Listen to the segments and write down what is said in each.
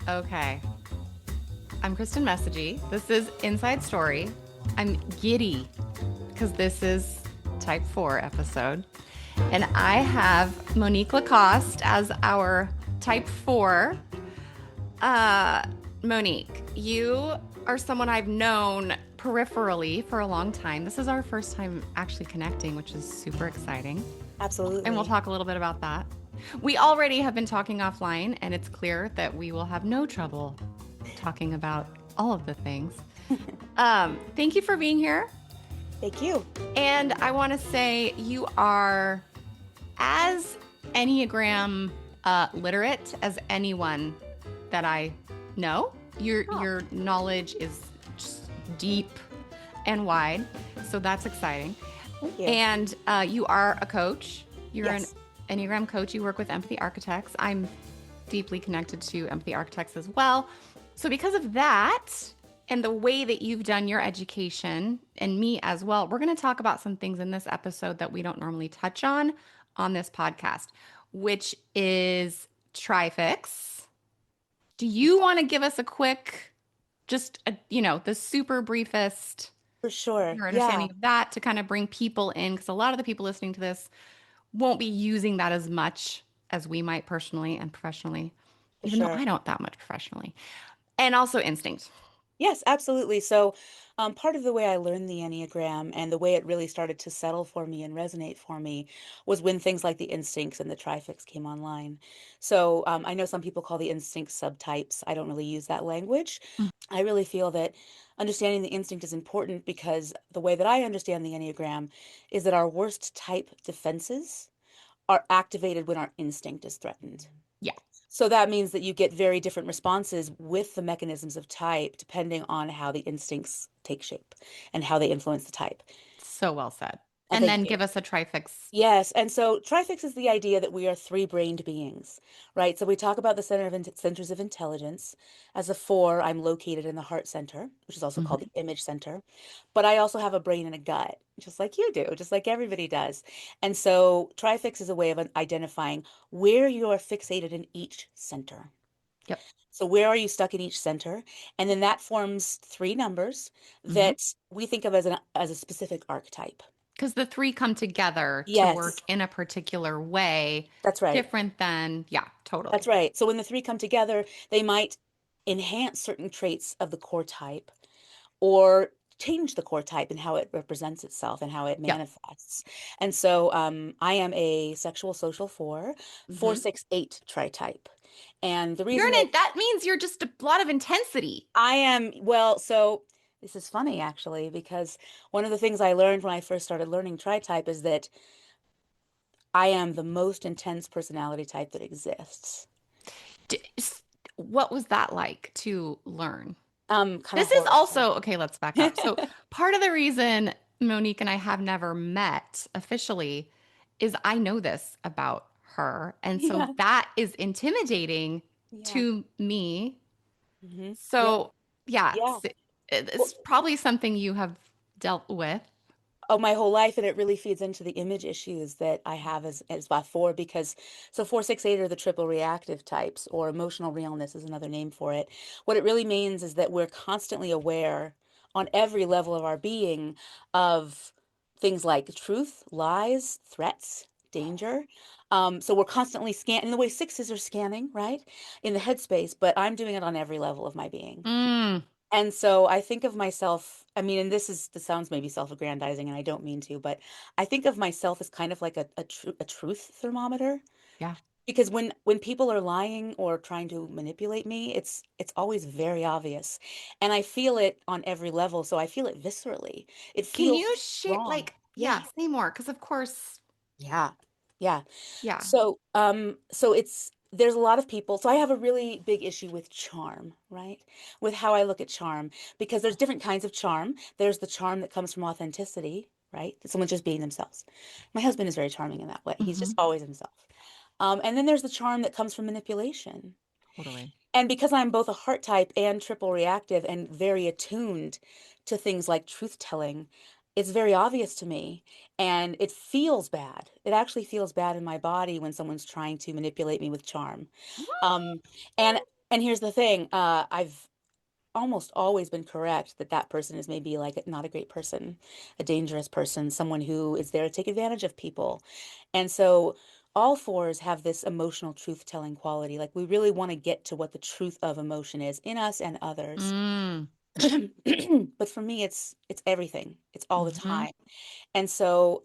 Okay. I'm Kristin Messegee. This is Inside Story. I'm giddy because this is Type 4 episode. And I have Monique Lacoste as our Type 4. Monique, you are someone I've known peripherally for a long time. This is our first time actually connecting, which is super exciting. And we'll Absolutely. talk a little bit about that. We already have been talking offline, and it's clear that we will have no trouble talking about all of the things. Thank you for being here. Thank you. And I want to say you are as Enneagram literate as anyone that I know. Oh, Your knowledge is just deep and wide, so that's exciting. thank you. And you are a coach. You're an Yes. Enneagram coach. You work with empathy architects. I'm deeply connected to empathy architects as well. So, because of that and the way that you've done your education, and me as well, we're going to talk about some things in this episode that we don't normally touch on this podcast, which is Trifix. Do you want to give us a quick, just the super briefest For sure. your Yeah, understanding of that to kind of bring people in? Because a lot of the people listening to this won't be using that as much as we might personally and professionally, for even though sure. I don't that much professionally. And also instinct. Yes, absolutely. So, part of the way I learned the Enneagram and the way it really started to settle for me and resonate for me was when things like the instincts and the trifix came online. So, I know some people call the instincts subtypes. I don't really use that language. I really feel that understanding the instinct is important because the way that I understand the Enneagram is that our worst type defenses are activated when our instinct is threatened. Yeah, So that means that you get very different responses with the mechanisms of type depending on how the instincts take shape and how they influence the type. so well said. And Thank then you. give us a trifix. Yes, and so trifix is the idea that we are three-brained beings, right? So we talk about the centers of intelligence. As a four, I'm located in the heart center, which is also called Mhm. the image center. But I also have a brain and a gut, just like you do, just like everybody does. And so trifix is a way of identifying where you are fixated in each center. Yep. So where are you stuck in each center? And then that forms three numbers Hmm. that we think of as a specific archetype. Because the three come together to Yes, work in a particular way, that's right. different than, yeah, That's totally. right. So when the three come together, they might enhance certain traits of the core type or change the core type and how it represents itself and how it Yep. manifests. And so I am a sexual social four, Hmm. 4-6-8 tri-type. And the You're reason that that means you're just a lot of intensity. I am, well, so this is funny actually, because one of the things I learned when I first started learning tri-type is that I am the most intense personality type that exists. D- s- what was that like to learn? Kind of This is horrifying. also, okay, let's back up. So, part of the reason Monique and I have never met officially is I know this about her. And so Yeah. that is intimidating Yeah. to me. Yep. So, yeah, Yeah. Well, it's probably something you have dealt with. oh, my whole life, and it really feeds into the image issues that I have as by four because so 4-6-8 are the triple reactive types, or emotional realness is another name for it. What it really means is that we're constantly aware on every level of our being of things like truth, lies, threats, danger. So we're constantly scanning the way sixes are scanning, right? In the headspace, but I'm doing it on every level of my being. Mm, And so I think of myself, I mean, and this sounds maybe self-aggrandizing, and I don't mean to, but I think of myself as kind of like a truth thermometer. yeah. Because when people are lying or trying to manipulate me, it's always very obvious. And I feel it on every level, so I feel it viscerally. It Can feels you share, wrong. like, Yeah. yeah, say more? Because, of course, Yeah. Yeah. yeah. So it's there's a lot of people. So I have a really big issue with charm, right? With how I look at charm, because there's different kinds of charm. There's the charm that comes from authenticity, right? Someone just being themselves. My husband is very charming in that way. He's Hmm. just always himself. And then there's the charm that comes from manipulation. Totally. And because I'm both a heart type and triple reactive and very attuned to things like truth telling, it's very obvious to me. And it feels bad. It actually feels bad in my body when someone's trying to manipulate me with charm. Um, and And here's the thing, I've almost always been correct that that person is maybe like not a great person, a dangerous person, someone who is there to take advantage of people. And so all fours have this emotional truth-telling quality. Like we really want to get to what the truth of emotion is in us and others. Mm. But for me, it's everything. It's all the Hmm. time. And so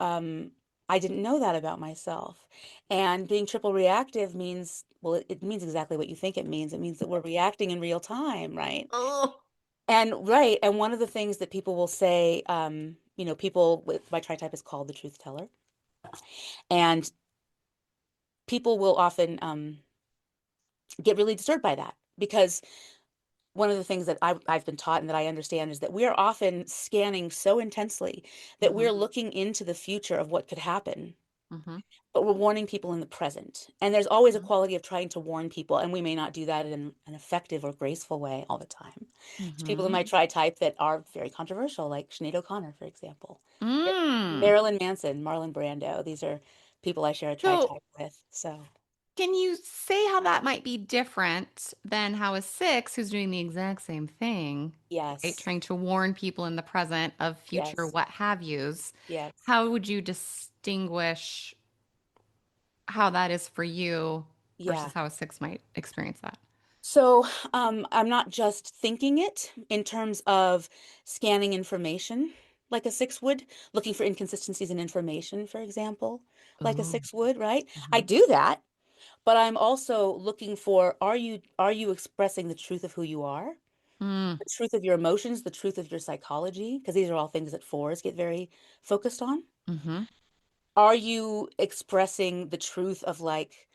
I didn't know that about myself. And being triple reactive means, well, it means exactly what you think it means. It means that we're reacting in real time, right? Oh. And right, and one of the things that people will say, people with my tri-type is called the truth teller, and people will often get really disturbed by that because one of the things that I've been taught and that I understand is that we are often scanning so intensely that Hmm. we're looking into the future of what could happen, Hmm. but we're warning people in the present. And there's always a quality of trying to warn people, and we may not do that in an effective or graceful way all the time. There's people in Hmm. my tri-type that are very controversial, like Sinead O'Connor, for example. Mm. Marilyn Manson, Marlon Brando. These are people I share a So, tri-type with. So, can you say how that might be different than how a six, who's doing the exact same thing, right? yes, Trying to warn people in the present of future yes, what have yous. yes. How would you distinguish how that is for you Yeah. versus how a six might experience that? So, I'm not just thinking it in terms of scanning information like a six would, looking for inconsistencies in information, for example, like a Oh. six would, right? I Hmm. do that, but I'm also looking for, are you expressing the truth of who you are? Mm. The truth of your emotions, the truth of your psychology, because these are all things that fours get very focused on. Mm-hmm. Are you expressing the truth of like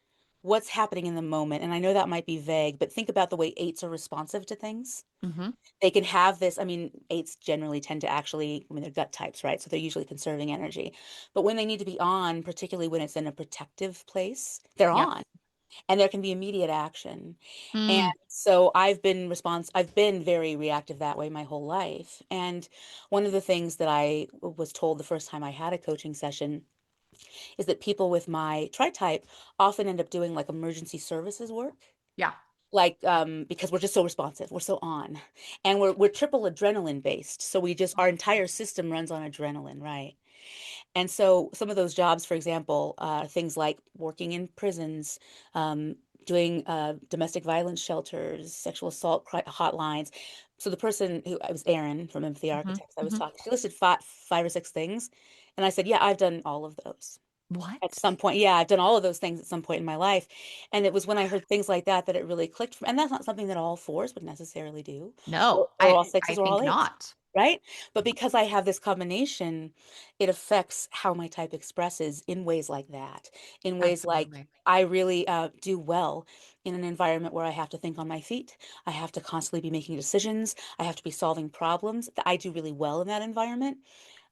what's happening in the moment? And I know that might be vague, but think about the way eights are responsive to things. Mm-hmm. They can have this, I mean, eights generally tend to actually, I mean, they're gut types, right? So they're usually conserving energy. But when they need to be on, particularly when it's in a protective place, they're Yep. on and there can be immediate action. And Mm. so I've been very reactive that way my whole life. And one of the things that I was told the first time I had a coaching session is that people with my tri-type often end up doing like emergency services work. Yeah. Like, because we're just so responsive, we're so on, and we're triple adrenaline based. So we just our entire system runs on adrenaline, right? And so some of those jobs, for example, things like working in prisons, doing domestic violence shelters, sexual assault hotlines. So the person who I was Erin from Empathy Mm-hmm. Architects, I was Hmm. talking, she listed five or six things, and I said, yeah, I've done all of those at What? some point. Yeah, I've done all of those things at some point in my life. And it was when I heard things like that that it really clicked. And that's not something that all fours would necessarily do, No, or all I sixes or all think eights, not. right? But because I have this combination, it affects how my type expresses in ways like that, in ways like Absolutely. I really do well in an environment where I have to think on my feet. I have to constantly be making decisions. I have to be solving problems. I do really well in that environment.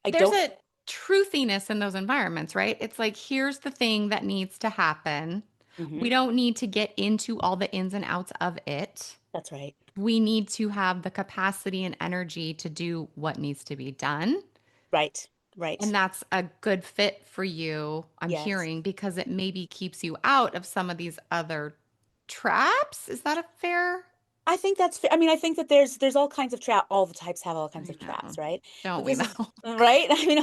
I There's don't. a truthiness in those environments, right? It's like, here's the thing that needs to happen. We Mhm. don't need to get into all the ins and outs of it. That's right. We need to have the capacity and energy to do what needs to be done. Right. And Right. that's a good fit for you, I'm Yes. hearing, because it maybe keeps you out of some of these other traps. Is that a fair? I think that's fair. I mean, I think that there's all kinds of trap. All the types have all kinds I of traps, know. right? Don't But we this though? is right. I mean,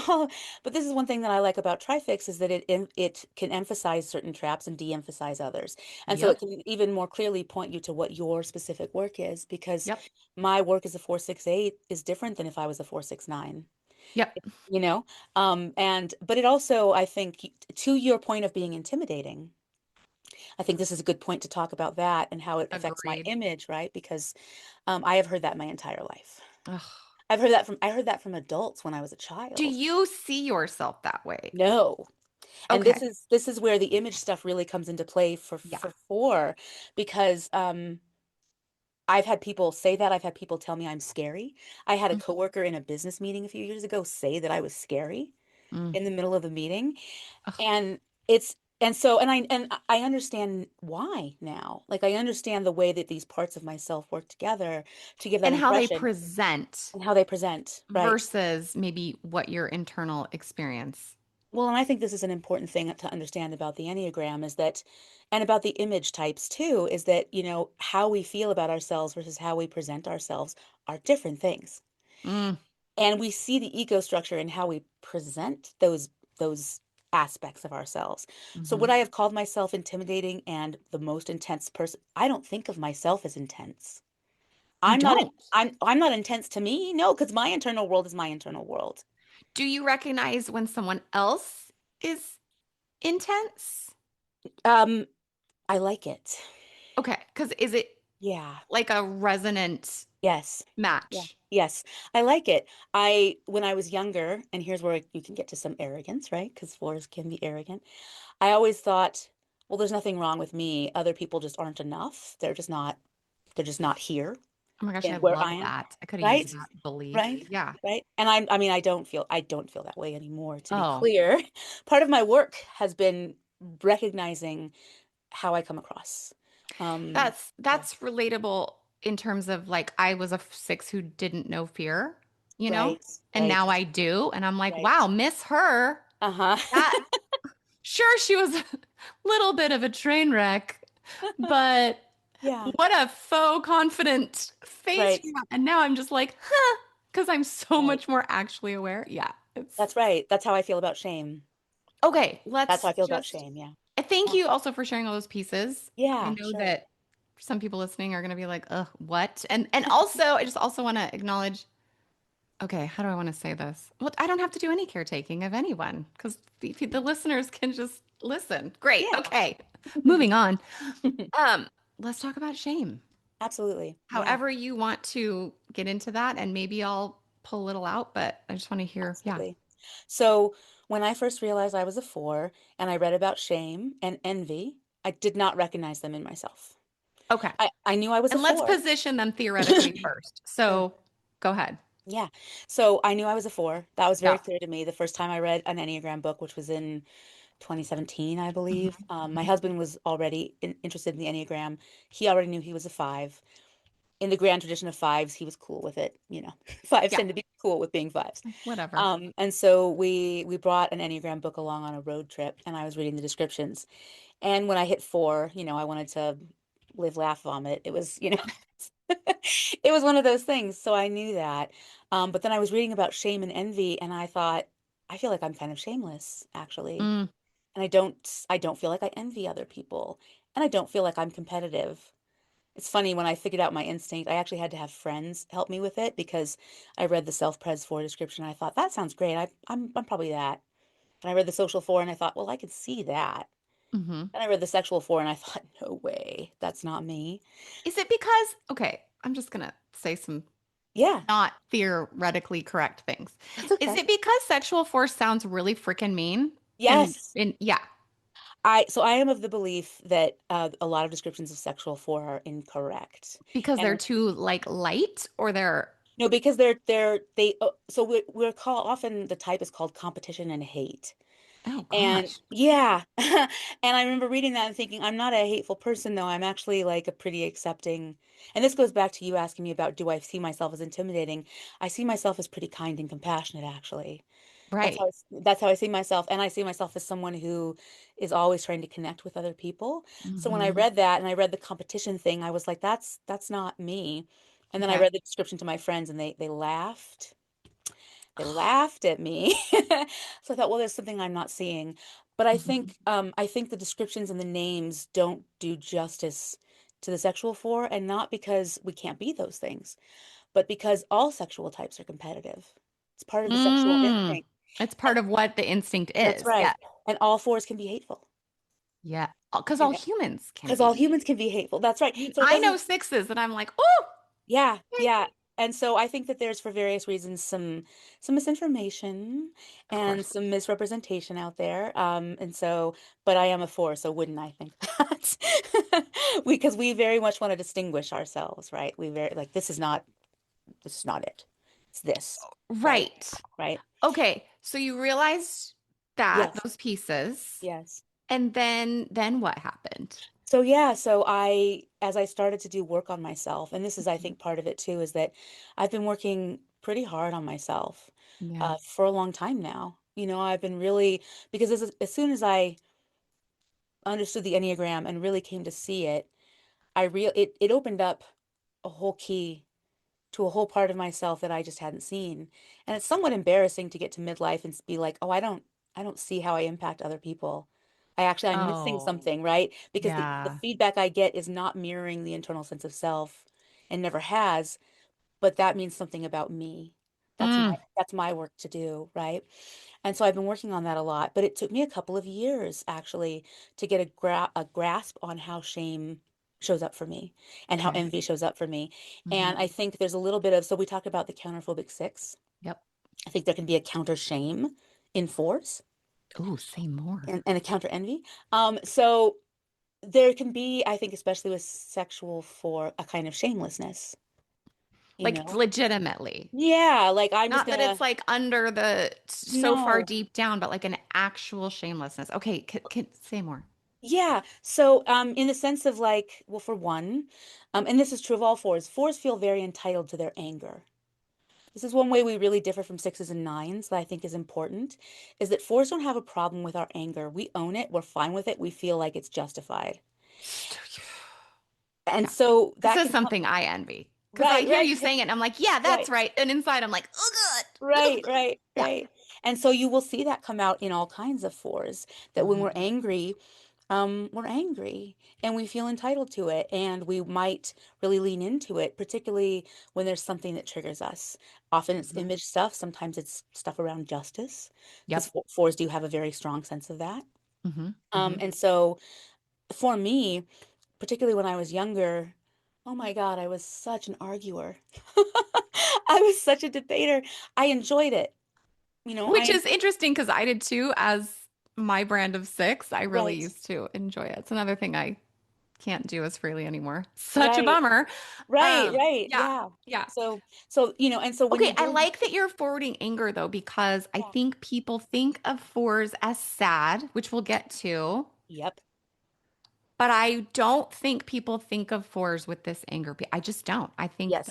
but this is one thing that I like about Trifix is that it can emphasize certain traps and de-emphasize others, and so it Yep. can even more clearly point you to what your specific work is. Because Yep. my work as a 468 is different than if I was a 469. Yep. You know, and but it also, I think, to your point of being intimidating. I think this is a good point to talk about that and how it affects my Agreed. image, right? Because I have heard that my entire life. Ugh. I heard that from adults when I was a Do child. you see yourself that way? No. And Okay. this is where the image stuff really comes into play Yeah. for four, because I've had people say that. I've had people tell me I'm scary. I had a Mm. coworker in a business meeting a few years ago say that I was scary Mm. in the middle of the meeting. Ugh. And it's and so and I understand why now. Like I understand the way that these parts of myself work together to give that And how they impression present and how they present, right? versus maybe what your internal experience. Well, and I think this is an important thing to understand about the Enneagram is that, and about the image types too, is that, how we feel about ourselves versus how we present ourselves are different things. Mm, And we see the ego structure in how we present those aspects of ourselves. So hmm. would I have called myself intimidating and the most intense person? I don't think of myself as intense. You I'm not don't. I'm not intense to me. No, because my internal world is my internal world. Do you recognize when someone else is intense? Um, I like it. Okay, because is it Yeah. like a resonant Yes. Yeah. match? Yes. I like it. When I was younger, and here's where you can get to some arrogance, right? Because fours can be arrogant. I always thought, well, there's nothing wrong with me. Other people just aren't enough. They're just not here Oh my gosh, in I where love I am. that. I could have used Right? that belief. Right? Yeah. Right? And I don't feel that way anymore, to be Oh, clear. Part of my work has been recognizing how I come across. Um, yeah. that's relatable in terms of like I was a six who didn't know fear, you know, Right. and Right. now I do, and I'm like, wow, Right. miss her. Uh-huh. That sure she was a little bit of a train wreck, but Yeah. what a faux confident face Right. she had. And now I'm just like, huh, because I'm so Right. much more actually aware. Yeah, it's That's right. That's how I feel about shame. okay. That's how Let's I feel about just shame. Yeah. thank Yeah. you also for sharing all those pieces. I Yeah, know sure. that some people listening are going to be like, ugh, what? And also, I just also want to acknowledge, okay, how do I want to say this? Well, I don't have to do any caretaking of anyone because the listeners can just listen. Great. Yeah. Okay. Moving on. Um, let's talk about shame. Absolutely. Yeah, However you want to get into that, and maybe I'll pull a little out, but I just want to hear, yeah. absolutely. So when I first realized I was a four and I read about shame and envy, I did not recognize them in myself. Okay. I knew I was a And let's four. position them theoretically first. Sure. So go ahead. Yeah. So I knew I was a four. That was very Yeah. clear to me the first time I read an Enneagram book, which was in 2017, I believe. Mhm, My mhm. husband was already interested in the Enneagram. He already knew he was a five. In the grand tradition of fives, he was cool with it. Fives Yeah. tend to be cool with being fives. Like, whatever. And so we brought an Enneagram book along on a road trip, and I was reading the descriptions. And when I hit four, I wanted to live, laugh, vomit. It was, it was one of those things. So I knew that. But then I was reading about shame and envy, and I thought, I feel like I'm kind of shameless, actually. Mm, And I don't feel like I envy other people, and I don't feel like I'm competitive. It's funny when I figured out my instinct, I actually had to have friends help me with it because I read the self-pres 4 description and I thought, that sounds great. I'm probably that. And I read the social 4 and I thought, well, I could see that. hmm. And I read the sexual 4 and I thought, no way, that's not me. Is it because, okay, I'm just gonna say some Yeah, not theoretically correct things. that's Is okay. it because sexual force sounds really freaking mean? Yes. And yeah, I am of the belief that a lot of descriptions of sexual 4 are incorrect. because they're And too like light or they're no, because so we're called often the type is called competition and hate. oh And gosh. yeah, and I remember reading that and thinking, I'm not a hateful person, though. I'm actually like a pretty accepting. And this goes back to you asking me about, do I see myself as intimidating? I see myself as pretty kind and compassionate, actually. Right. That's how I see myself. And I see myself as someone who is always trying to connect with other people. So when I Hmm. read that and I read the competition thing, I was like, that's not me. And then I Okay. read the description to my friends and they laughed. They laughed at me. So I thought, well, there's something I'm not seeing. But Mhm. I think the descriptions and the names don't do justice to the sexual four, and not because we can't be those things, but because all sexual types are competitive. It's part of the sexual Mm. instinct. It's And part of what the instinct that's is. right. Yeah. And all fours can be hateful. Yeah. Because And all humans can because all be. humans can be hateful. That's right. I mean, So it I know doesn't. sixes and I'm like, oh, Yeah, okay. yeah. And so I think that there's for various reasons some misinformation Of and course. some misrepresentation out there. And so, but I am a four, so wouldn't I think that? Because we very much want to distinguish ourselves, right? We very like this is not it. It's this, right? Right. Right? Okay. So you realized that Yes. those pieces, Yes. and then what happened? So yeah, so as I started to do work on myself, and this is I Mhm. think part of it too, is that I've been working pretty hard on myself Yeah. for a long time now. I've been really, because as soon as I understood the Enneagram and really came to see it, it opened up a whole key to a whole part of myself that I just hadn't seen. And it's somewhat embarrassing to get to midlife and be like, oh, I don't see how I impact other people. I'm missing Oh, something, right? Because the yeah. feedback I get is not mirroring the internal sense of self and never has, but that means something about me. Mm, That's my work to do, right? And so I've been working on that a lot, but it took me a couple of years actually to get a grasp on how shame shows up for me and how okay. envy shows up for me. Hmm. And I think there's a little bit of, so we talk about the counterphobic six. Yep. I think there can be a counter shame in force Ooh, say more. and a counter envy. So there can be, I think, especially with sexual, for a kind of shamelessness, you Like know? legitimately. Yeah, like I'm just Not that it's gonna, like under the so far no. deep down, but like an actual shamelessness. Okay, can say more. Yeah. So, in the sense of like, well, for one, and this is true of all fours, fours feel very entitled to their anger. This is one way we really differ from sixes and nines that I think is important, is that fours don't have a problem with our anger. We own it, we're fine with it, we feel like it's justified. And Yeah. so This that is can come, something I envy because I right, hear right, you saying it and I'm like, yeah, that's right. right. And inside I'm like, oh, good. Right, right, Yeah. right. And so you will see that come out in all kinds of fours, that when Hmm. we're angry, we're angry and we feel entitled to it. And we might really lean into it, particularly when there's something that triggers us. Often it's Hmm. image stuff, sometimes it's stuff around justice, because Yep. fours do have a very strong sense of that. Hmm. Hmm. And so for me, particularly when I was younger, oh my God, I was such an arguer. I was such a debater. I enjoyed it. Which is interesting because I did too as my brand of six. I really Right, used to enjoy it. It's another thing I can't do as freely anymore. Such a right, bummer. right. Yeah. Yeah. Yeah. And so when Okay, you I do, like that you're forwarding anger though, because I yeah, think people think of fours as sad, which we'll get to, yep, but I don't think people think of fours with this anger. I just don't. yes,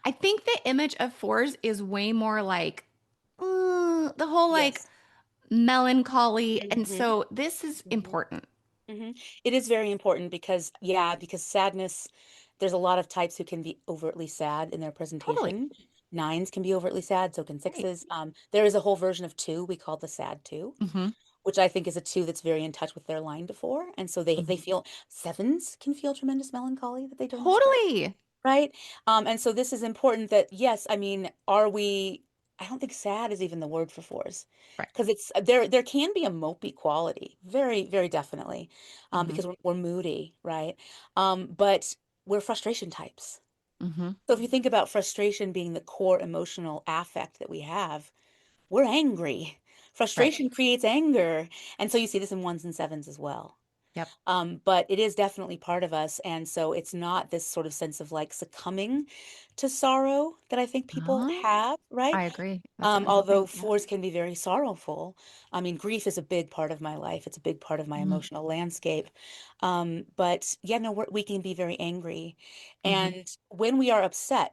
I think the image of fours is way more like the whole like yes. melancholy. And Hmm. so this is Hmm. important. Hmm. It is very important because, yeah, because sadness, there's a lot of types who can be overtly sad in their Totally. presentation. Nines can be overtly sad, so can Right. sixes. There is a whole version of two we call the sad two, Hmm. which I think is a two that's very in touch with their line before. And so they Hmm. feel, sevens can feel tremendous melancholy that they don't express. Totally. Right? And so this is important that, yes, I mean, I don't think sad is even the word for fours. Right. Because there can be a mopey quality, very, very definitely, Hmm. because we're moody, right? But we're frustration types. Hmm. So if you think about frustration being the core emotional affect that we have, we're angry. Right. Frustration creates anger. And so you see this in ones and sevens as well. Yep. But it is definitely part of us. And so it's not this sort of sense of like succumbing to sorrow that I think people Uh-huh. have, right? I agree. That's what I'm Although hoping. Yeah. fours can be very sorrowful. I mean, grief is a big part of my life. It's a big part of my Mm-hmm. emotional landscape. But yeah, no, we can be very angry. Mm-hmm. And when we are upset,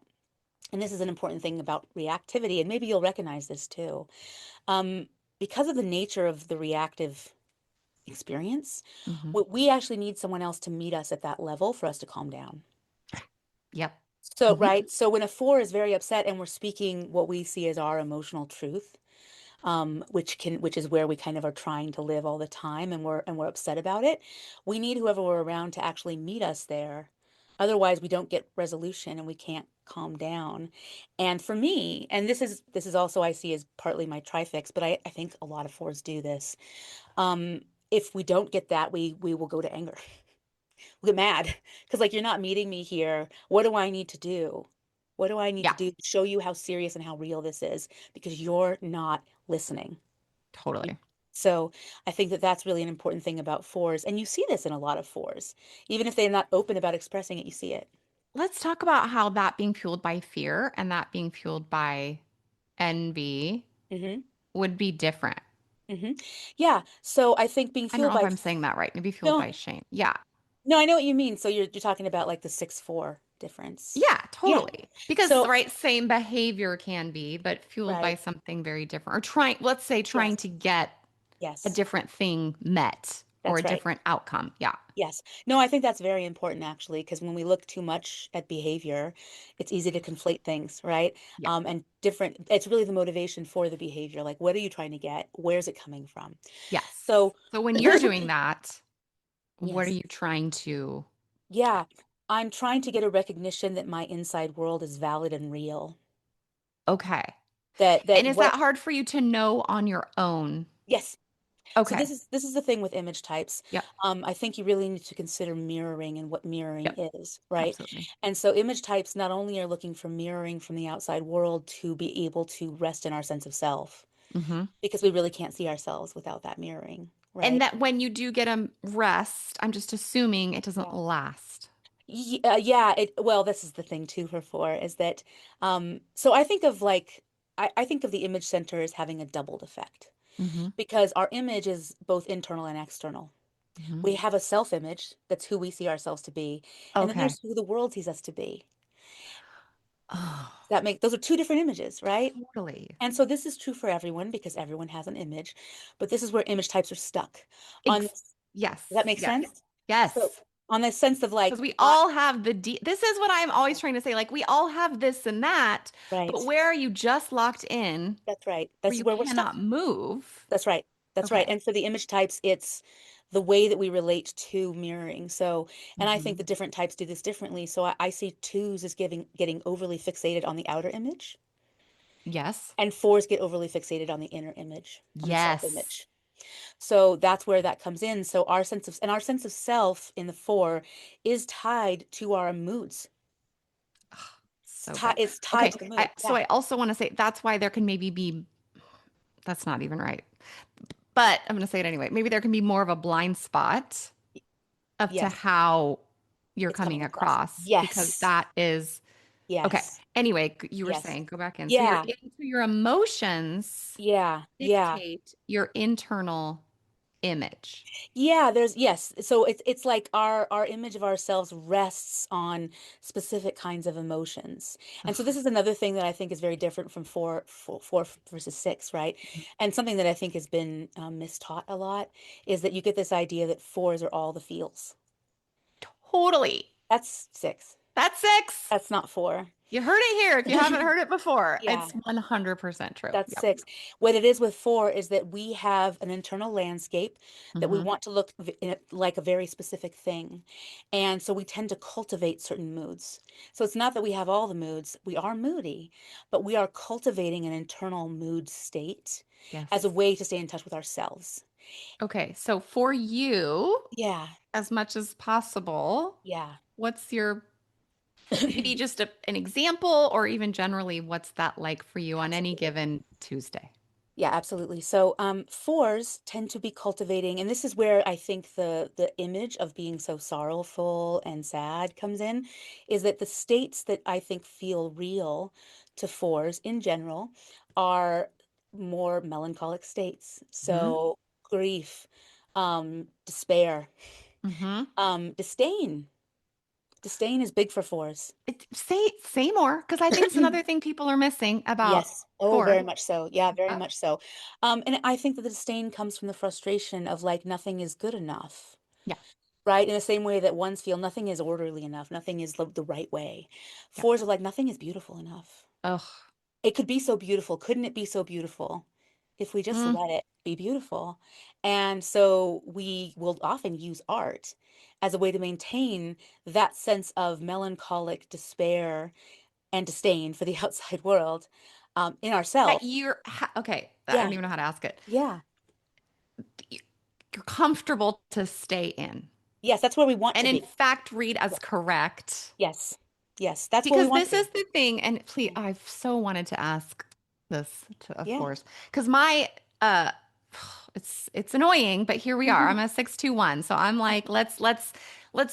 and this is an important thing about reactivity, and maybe you'll recognize this too, um, because of the nature of the reactive experience, Mm-hmm. we actually need someone else to meet us at that level for us to calm down. Yep. So, Mm-hmm. right. So when a four is very upset and we're speaking what we see as our emotional truth, which is where we kind of are trying to live all the time and we're upset about it, we need whoever we're around to actually meet us there. Otherwise, we don't get resolution and we can't calm down. And for me, and this is also I see as partly my trifix, but I think a lot of fours do this. Um, if we don't get that, we will go to anger. We'll get mad because like you're not meeting me here. What do I need to do? What do I need to Yeah. do to show you how serious and how real this is? Because you're not listening. Totally. So I think that that's really an important thing about fours. And you see this in a lot of fours. Even if they're not open about expressing it, you see it. Let's talk about how that being fueled by fear and that being fueled by envy Hmm. would be different. Hmm. Yeah. So I think being I don't fueled know if by, I'm saying that right. Maybe fueled no, by shame. Yeah. no, I know what you mean. So you're talking about like the 6-4 difference. Yeah, Yeah. totally. Because, So, right, same behavior can be, but fueled by right. something very different. Or trying, let's say, trying Yes. to get a Yes. different thing met or a That's right. different outcome. Yeah. Yes. No, I think that's very important actually, because when we look too much at behavior, it's easy to conflate things, right? Yeah. And different, it's really the motivation for the behavior. Like, what are you trying to get? Where's it coming from? Yes. So, So when you're doing that, what are yes. you trying to Yeah. get? I'm trying to get a recognition that my inside world is valid and real. Okay. That And is what, that hard for you to know on your own? yes. So Okay. this is the thing with image types. Yep. I think you really need to consider mirroring and what mirroring Yep. is, right? Absolutely. And so image types not only are looking for mirroring from the outside world to be able to rest in our sense of self, Hmm. because we really can't see ourselves without that mirroring, And right? that when you do get a rest, I'm just assuming it doesn't Yeah. last. Yeah, well, this is the thing too for four is that so I think of like I think of the image center as having a doubled effect Hmm. because our image is both internal and external. Hmm. We have a self-image, that's who we see ourselves to be, and then Okay. there's who the world sees us to be. Oh, That make those are two different images, right? totally. And so this is true for everyone because everyone has an image, but this is where image types are stuck. On Ex this, does that yes. make Yes. sense? So Yes. on the sense of Because like, we all have the this is what I'm always trying to say. Like we all have this and that, but right, where are you just locked in that's right. where This is you where we're stuck. cannot move? That's right. That's right. Okay. And for the image types, it's the way that we relate to mirroring. So, and I think Hmm. the different types do this differently. So I see twos as getting overly fixated on the outer image, Yes. and fours get overly fixated on the inner image, on the Yes. self-image. So that's where that comes in. So our sense of self in the four is tied to our moods. So good. It's tied Okay. to the mood. So Yeah. I also want to say that's why there can maybe be, that's not even right, but I'm going to say it anyway. Maybe there can be more of a blind spot up to Yes. how you're It's coming coming across. across because Yes. that is okay. Yes. Anyway, you were Yes. saying go back in. So you're Yeah. into your emotions Yeah. Yeah. dictate your internal image. Yeah, there's yes. So it's like our image of ourselves rests on specific kinds of emotions. And so Ugh. this is another thing that I think is very different from four versus six, right? And something that I think has been mistaught a lot is that you get this idea that fours are all the feels. Totally. That's six. That's six. That's not four. You heard it here if you haven't heard it before. Yeah. It's 100% true. That's Yep. six. What it is with four is that we have an internal landscape that we Hmm. want to look like a very specific thing. And so we tend to cultivate certain moods. So it's not that we have all the moods, we are moody, but we are cultivating an internal mood state as a Yes. way to stay in touch with ourselves. Okay. So for you, Yeah. as much as possible, Yeah. what's your maybe just an example or even generally, what's that like for you on any Absolutely. given Tuesday? Yeah, absolutely. So, fours tend to be cultivating, and this is where I think the image of being so sorrowful and sad comes in, is that the states that I think feel real to fours in general are more melancholic states. Hmm. So, grief, despair, Hmm. disdain. Disdain is big for fours. Say more, because I think it's another thing people are missing about Yes. Oh, four. very much so. Yeah, very Uh, much so. And I think that the disdain comes from the frustration of like nothing is good enough, yeah. right? In the same way that ones feel nothing is orderly enough, nothing is the right way. Yeah. Fours are like nothing is beautiful enough. Ugh. It could be so beautiful. Couldn't it be so beautiful if we just Mm. let it be beautiful? And so we will often use art as a way to maintain that sense of melancholic despair and disdain for the outside world in That ourselves. okay. I Yeah, don't even know how to ask it. yeah. You're comfortable to stay in. Yes, that's where we want And to in be. fact, read Yeah. as correct. Yes, yes, that's where we Because want to this is be. the thing, and please, Yeah, I've so wanted to ask this to a yeah. force because my uh it's annoying, but here we are. Hmm. I'm a 621. So I'm like, let's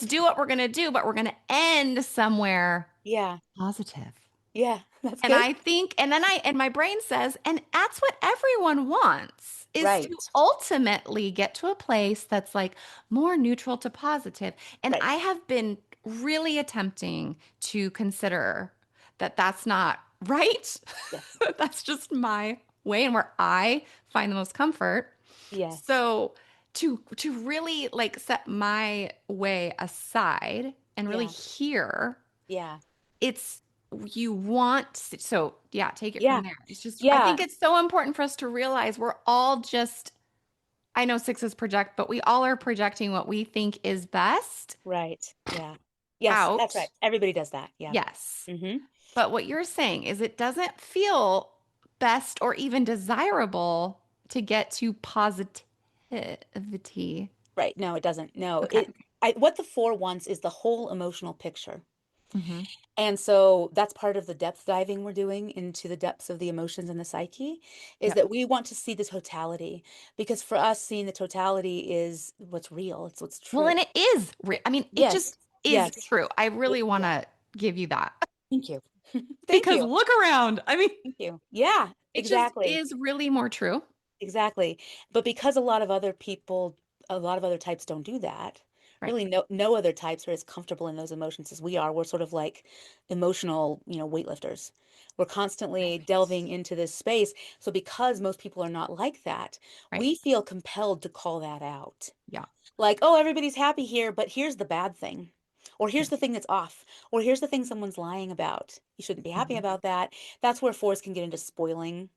do what we're gonna do, but we're gonna end somewhere Yeah, positive. yeah, that's And good. I think, and then and my brain says, and that's what everyone wants is to Right, ultimately get to a place that's like more neutral to positive. And right. I have been really attempting to consider that that's not right. Yes. That's just my way and where I find the most comfort. Yes. So to really like set my way aside and really Yeah. hear, Yeah. it's you want so yeah, take it Yeah. from there. It's just I Yeah. think it's so important for us to realize we're all just I know sixes project, but we all are projecting what we think is best Right. Yeah. Yes, that's right. out. Everybody does that. Yeah. Yes. Hmm. But what you're saying is it doesn't feel best or even desirable to get to positivity. Right. No, it doesn't. No, Okay. what the four wants is the whole emotional picture. Hmm. And so that's part of the depth diving we're doing into the depths of the emotions and the psyche, is Yep. that we want to see the totality. Because for us, seeing the totality is what's real, it's what's Well, true. and it is I mean, it Yes. just is Yes. true. I really want Yeah. to give you that Thank you. Thank because you. look around. I mean, Thank you. Yeah, it just exactly. is really more true. Exactly. But because a lot of other types don't do that. Right. Really, no other types are as comfortable in those emotions as we are. We're sort of like emotional, weightlifters. We're constantly delving Right. into this space. So because most people are not like that, Right. we feel compelled to call that out. Yeah. Like, oh, everybody's happy here, but here's the bad thing. Or here's Yeah. the thing that's off. Or here's the thing someone's lying about. You shouldn't be happy Hmm. about that. That's where fours can get into spoiling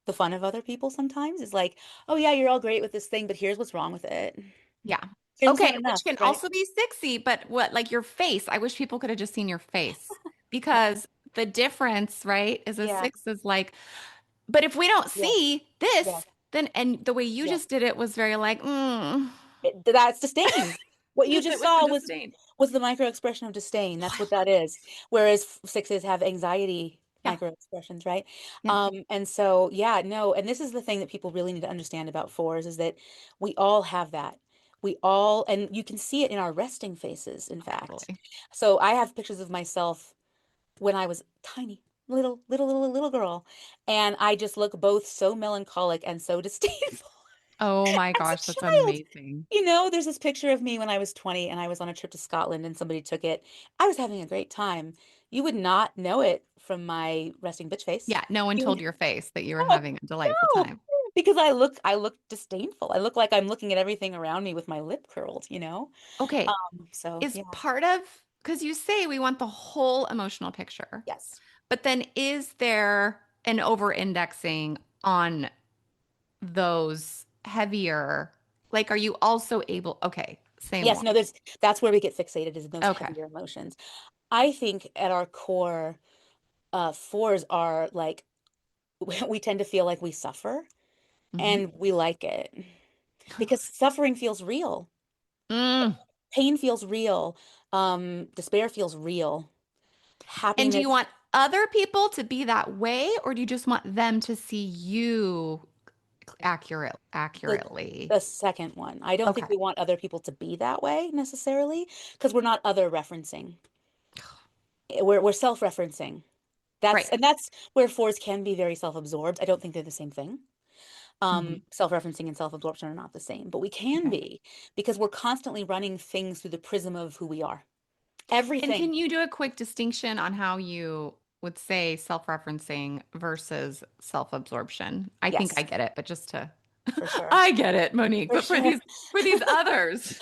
the fun of other people sometimes. Is like, oh yeah, you're all great with this thing, but here's what's wrong with it. Yeah. Here's what's Okay, not enough, which can right? also be sexy, but what, like your face? I wish people could have just seen your face because the difference, right, is a Yeah, six is like, but if we don't yeah, see yeah, this, then, and the way you yeah. just did it was very like, That's disdain. What you it just was the saw disdain. was the micro expression of disdain. Oh, That's I what love that is. Whereas sixes have anxiety it. Yeah. micro expressions, right? Yeah. And so yeah, no, and this is the thing that people really need to understand about fours is that we all have that. We all, and you can see it in our resting faces, in Oh, fact. totally. So I have pictures of myself when I was tiny, little girl, and I just look both so melancholic and so disdainful Oh my as a gosh, that's child. amazing. There's this picture of me when I was 20 and I was on a trip to Scotland and somebody took it. I was having a great time. You would not know it from my resting bitch face. Yeah, no one You would, told your face that you were no, having a delightful no, time. because I look disdainful. I look like I'm looking at everything around me with my lip curled. Okay, So is yeah, part of because you say we want the whole emotional picture. yes. But then is there an over-indexing on those heavier? Like, are you also able, okay, say Yes, more. no, that's where we get fixated is in those Okay. heavier emotions. I think at our core, fours are like we tend to feel like we suffer Hmm. and we like it because suffering feels real. Mm. Pain feels real. Despair feels real. And do you Happiness, want other people to be that way, or do you just want them to see you the accurately? the second one. I don't think Okay. we want other people to be that way necessarily because we're not other referencing. We're self-referencing. Right. That's where fours can be very self-absorbed. I don't think they're the same thing. Hmm. Self-referencing and self-absorption are not the same, but we can Okay. be because we're constantly running things through the prism of who we are. And Everything. can you do a quick distinction on how you would say self-referencing versus self-absorption? I think I Yes, get it, but just to for sure. I get it, Monique, For but sure. for these others.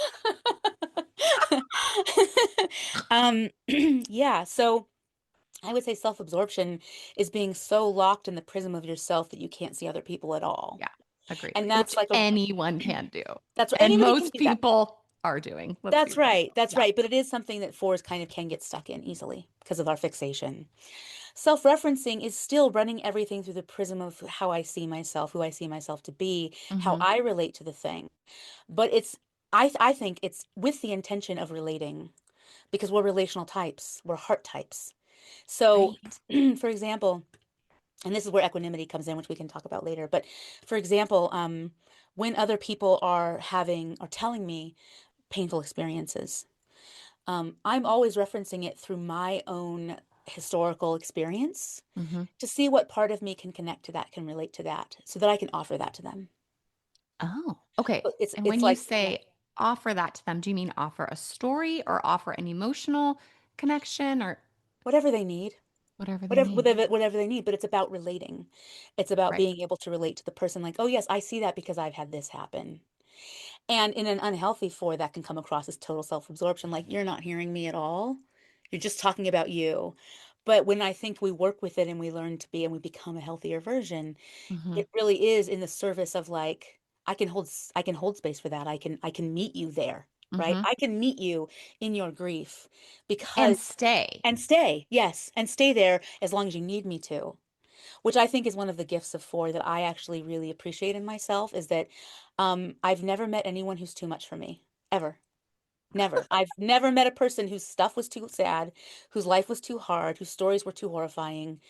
Yeah, so I would say self-absorption is being so locked in the prism of yourself that you can't see other people at all. Yeah, agreed. And Which that's like a anyone can do. that's And anybody can most do that. people are doing. Let's be That's real. right. That's Yeah. right. But it is something that fours kind of can get stuck in easily because of our fixation. Self-referencing is still running everything through the prism of how I see myself, who I see myself to be, how Hmm. I relate to the thing. But I think it's with the intention of relating because we're relational types, we're heart types. So, Right. for example, and this is where equanimity comes in, which we can talk about later. But for example, when other people are telling me painful experiences, I'm always referencing it through my own historical experience Hmm. to see what part of me can connect to that, can relate to that, so that I can offer that to them. Oh, okay. But It's And when it's you like, yeah, say offer that to them, do you mean offer a story or offer an emotional connection or Whatever they need. whatever they Whatever, need? whatever they need, but it's about relating. It's about Right. being able to relate to the person like, oh yes, I see that because I've had this happen. And in an unhealthy for that can come across as total self-absorption, like you're not hearing me at all. You're just talking about you. But when I think we work with it and we learn to be and we become a healthier version, Hmm. it really is in the service of like I can hold space for that. I can meet you there, right? Hmm. I can meet you in your grief And because stay. and stay, yes, and stay there as long as you need me to, which I think is one of the gifts of four that I actually really appreciate in myself is that I've never met anyone who's too much for me, ever. Never. I've never met a person whose stuff was too sad, whose life was too hard, whose stories were too horrifying.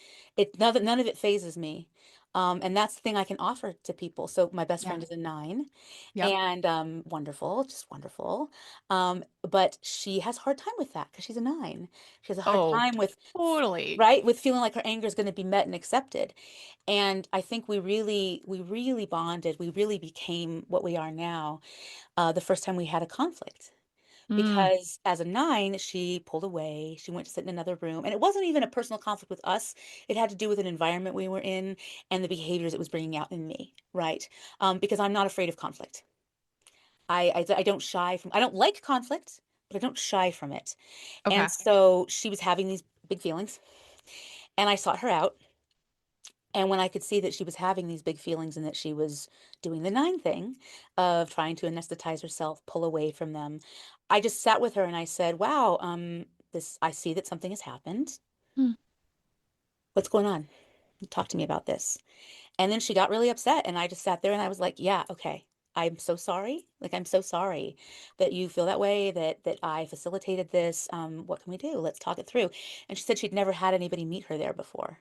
None of it phases me. And that's the thing I can offer to people. So my best Yeah. friend is a nine Yep. and wonderful, just wonderful. But she has a hard time with that because she's a nine. She has a hard Oh, time with, totally. right, with feeling like her anger is going to be met and accepted. And I think we really bonded. We really became what we are now the first time we had a conflict Mm. because as a nine, she pulled away. She went to sit in another room. And it wasn't even a personal conflict with us. It had to do with an environment we were in and the behaviors it was bringing out in me, right? Because I'm not afraid of conflict. I don't shy from, I don't like conflict, but I don't shy from it. And Okay. so she was having these big feelings, and I sought her out. And when I could see that she was having these big feelings and that she was doing the nine thing of trying to anesthetize herself, pull away from them, I just sat with her and I said, "Wow, I see that something has happened. Mm. What's going on? Talk to me about this." And then she got really upset, and I just sat there and I was like, "Yeah, okay. I'm so sorry. Like, I'm so sorry that you feel that way, that I facilitated this. What can we do? Let's talk it through." And she said she'd never had anybody meet her there before,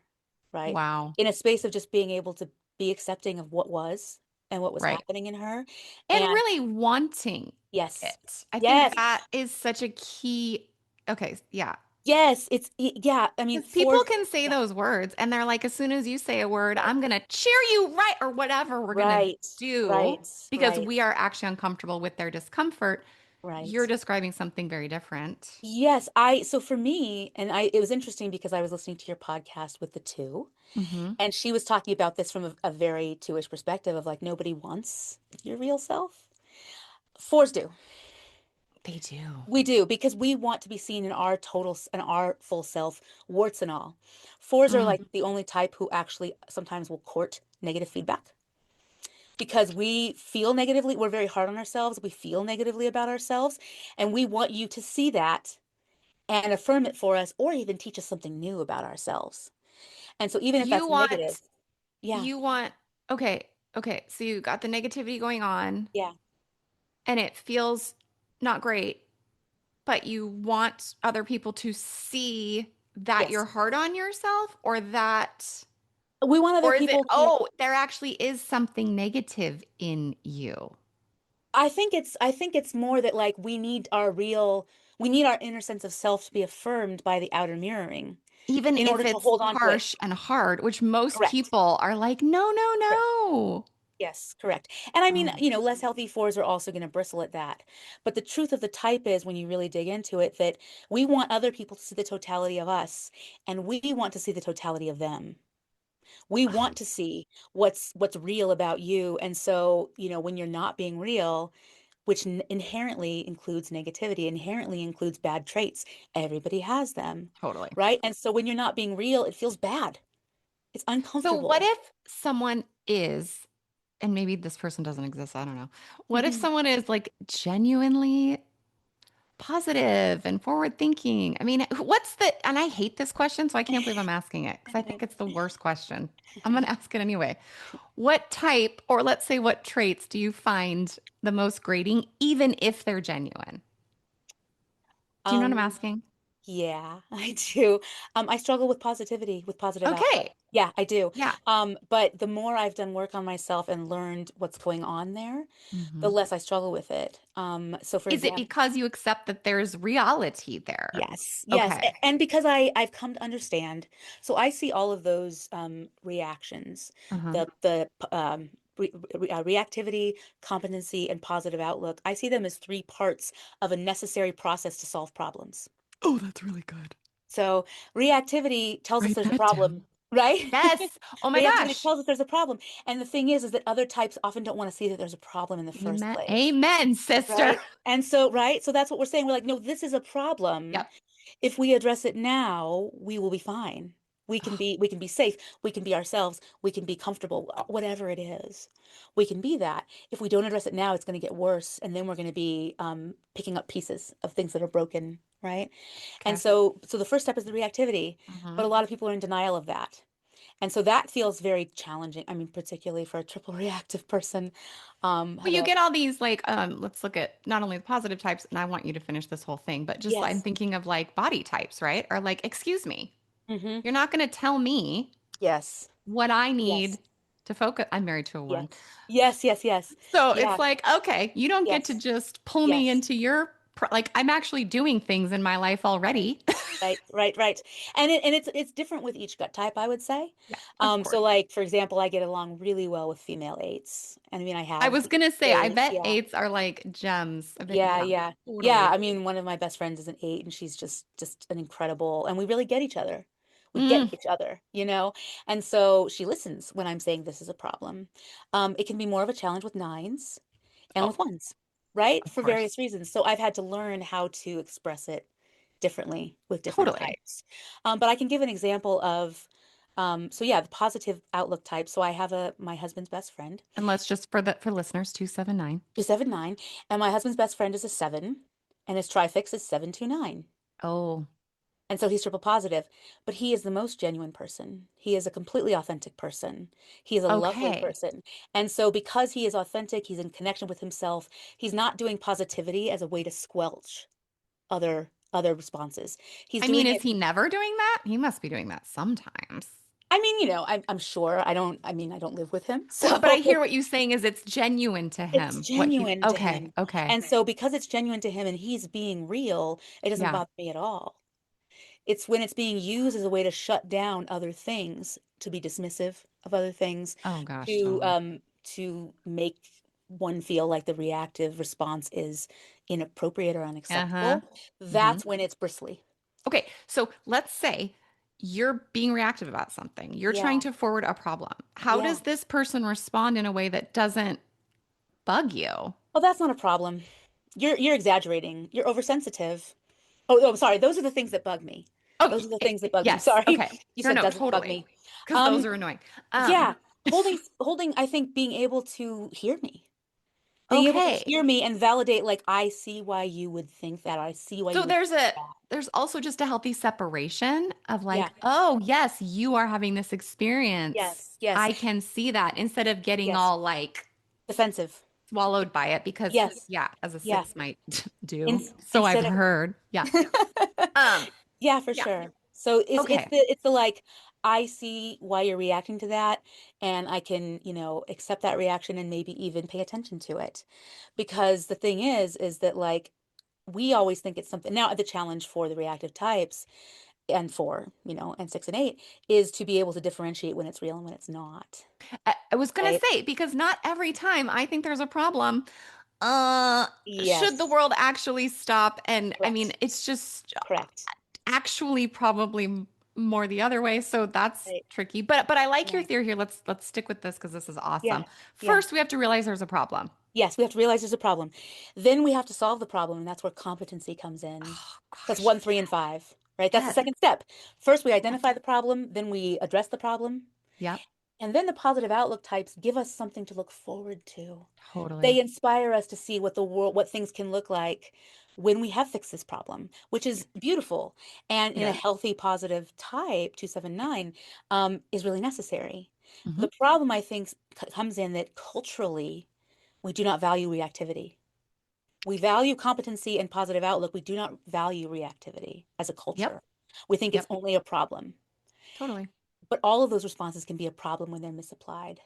right? Wow. In a space of just being able to be accepting of what was and what was Right. happening in her. And And really wanting yes, it. I think yes, that is such a key. Okay. Yeah. yes, yeah. I mean, Because people for can say yeah, those words and they're like, as soon as you say a word, I'm going to cheer you right or whatever we're going to right, do right, because right, we are actually uncomfortable with their discomfort. You're right. describing something very different. Yes, so for me, and it was interesting because I was listening to your podcast with the two, Hmm. and she was talking about this from a very two-ish perspective of like nobody wants your real self. Fours do. They do. We do because we want to be seen in our in our full self, warts and all. Fours are Mm. like the only type who actually sometimes will court negative feedback because we feel negatively. We're very hard on ourselves. We feel negatively about ourselves, and we want you to see that and affirm it for us or even teach us something new about ourselves. And so even if You that's negative, want, yeah, you want, okay, okay. So you got the negativity going on yeah, and it feels not great, but you want other people to see that you're yes. hard on yourself or that, We want other or is it, people to, oh, there actually is something negative in you, I think it's more that like we need our inner sense of self to be affirmed by the outer mirroring even in if order to it's hold on to it. harsh and hard, which most Correct. people are like, no, no, Correct. no. Yes, correct. And I mean, Oh, you know, less healthy fours are also going to bristle at that. But the truth of the type is when you really dig into it, that we want other people to see the totality of us, and we want to see the totality of them. We want to see what's real about you. And so, you know, when you're not being real, which inherently includes negativity, inherently includes bad traits, everybody has them, totally. right? And so when you're not being real, it feels bad. It's So what uncomfortable. if someone is, and maybe this person doesn't exist, I don't know. What if someone is like genuinely positive and forward thinking? I mean, what's the, and I hate this question, so I can't believe I'm asking it because I think it's the worst question. I'm going to ask it anyway. What type, or let's say what traits do you find the most grating, even if they're genuine? Do you know what I'm Um, asking? yeah, I do. I struggle with positivity, with positive output. Okay. Yeah, I do. Yeah. But the more I've done work on myself and learned what's going on there, the Mhm. less I struggle with it. So for Is it example, because you accept that there's reality there? yes, yes, Okay. and because I've come to understand. So I see all of those reactions, Uh-huh. the reactivity, competency, and positive outlook. I see them as three parts of a necessary process to solve problems. Oh, that's really good. So reactivity tells us Write there's a that down. problem, right? Yes. Oh my Reactivity gosh. tells us there's a problem. And the thing is that other types often don't want to see that there's a problem in the first Amen. place. Amen, sister. Right. And so, right. So that's what we're saying. We're like, no, this is a problem. Yep. If we address it now, we will be fine. Oh, We can be safe. We can be ourselves. We can be comfortable, whatever it is. We can be that. If we don't address it now, it's going to get worse. And then we're going to be picking up pieces of things that are broken. Right. And okay. so the first step is the reactivity. Hmm. But a lot of people are in denial of that. And so that feels very challenging. I mean, particularly for a triple reactive person. Well, Have you a, get all these like let's look at not only the positive types, and I want you to finish this whole thing, but just I'm yes. thinking of like body types, right? Or like, excuse me, Hmm. you're not going to tell me Yes. what I Yes. need to focus. I'm married to a one. Yes. Yes, yes, yes. So it's Yeah. like, okay, you don't get to Yes. just pull me Yes. into your like I'm actually doing things in my life Right. already. Right, right, right. And it's different with each gut type, I would say. Yeah, of So course. like for example, I get along really well with female eights. And I mean I I have was gonna say, I experience. bet Yeah. eights are like gems. I bet, Yeah, yeah, yeah. Yeah, totally. I mean one of my best friends is an eight and she's just an incredible and we really get each other. We get Mm. each other, you know? And so she listens when I'm saying this is a problem. It can be more of a challenge with nines and Oh, with ones, right? of For course. various reasons. So I've had to learn how to express it differently with different Totally. types. But I can give an example of, so yeah, the positive outlook type. So I have my husband's best friend, And let's just for listeners, 279. who's 7'9", and my husband's best friend is a 7, and his trifix is 729. Oh, And so he's triple positive, but he is the most genuine person. He is a completely authentic person. He is a lovely okay. person. And so because he is authentic, he's in connection with himself. He's not doing positivity as a way to squelch other responses. He's I mean, doing is it. he never doing that? He must be doing that sometimes. I mean, I'm sure I mean, I don't live with him. But I So hear what you saying is it's genuine to it's him. What he's genuine to okay, him. okay. And so because it's genuine to him and he's being real, it doesn't Yeah. bother me at all. It's when it's being used as a way to shut down other things, to be dismissive of other things, Oh gosh, totally. to make one feel like the reactive response is inappropriate or Uh-huh. unacceptable. Hmm. That's when it's bristly. Okay, so let's say you're being reactive about something. You're trying Yeah. to forward a problem. How Yeah. does this person respond in a way that doesn't bug you? Oh, that's not a problem. You're exaggerating. You're oversensitive. Oh, sorry. Those are the things that bug me. Oh, Those are the things that bug me. yes. Sorry. Okay. You No, said no, doesn't bug totally. me. Because those Um, are annoying. yeah. Holding, I think being able to hear me. Being able to Okay. hear me and validate, like, I see why you would think that. I see why So you would think that. there's also just a healthy separation of Yeah. like, oh, yes, you are having this experience. Yes. Yes. I can see that instead of getting Yes. all like Defensive. swallowed by it because Yes. yeah, as a Yeah. six might do. In, So I've instead of heard. Yeah. Um, yeah, for yeah. sure. So it's Okay. the like I see why you're reacting to that and I can, accept that reaction and maybe even pay attention to it. Because the thing is that like we always think it's something. Now the challenge for the reactive types and and 6 and 8 is to be able to differentiate when it's real and when it's not. I was gonna Right? say because not every time I think there's a problem, should the Yes. world actually stop? And I mean, Correct. it's just Correct. actually probably more the other way, so that's Right. tricky. But I like your Right. theory here. Let's stick with this because this is Yeah. awesome. Yeah. First, we have to realize there's a problem. Yes, we have to realize there's a problem. Then we have to solve the problem, and that's where competency comes in. Oh That's gosh. 1, 3, and 5, right? That's the Yes. second step. First, we Yes. identify the problem, then we address the problem, Yep. and then the positive outlook types give us something to look forward to. Totally. They inspire us to see what things can look like when we have fixed this problem, which is beautiful. And It in a is. healthy positive type, 279, is really necessary. Hmm. The problem, I think, comes in that culturally, we do not value reactivity. We value competency and positive outlook. We do not value reactivity as a Yep. culture. We think it's Yep. only a problem. Totally. But all of those responses can be a problem when they're misapplied,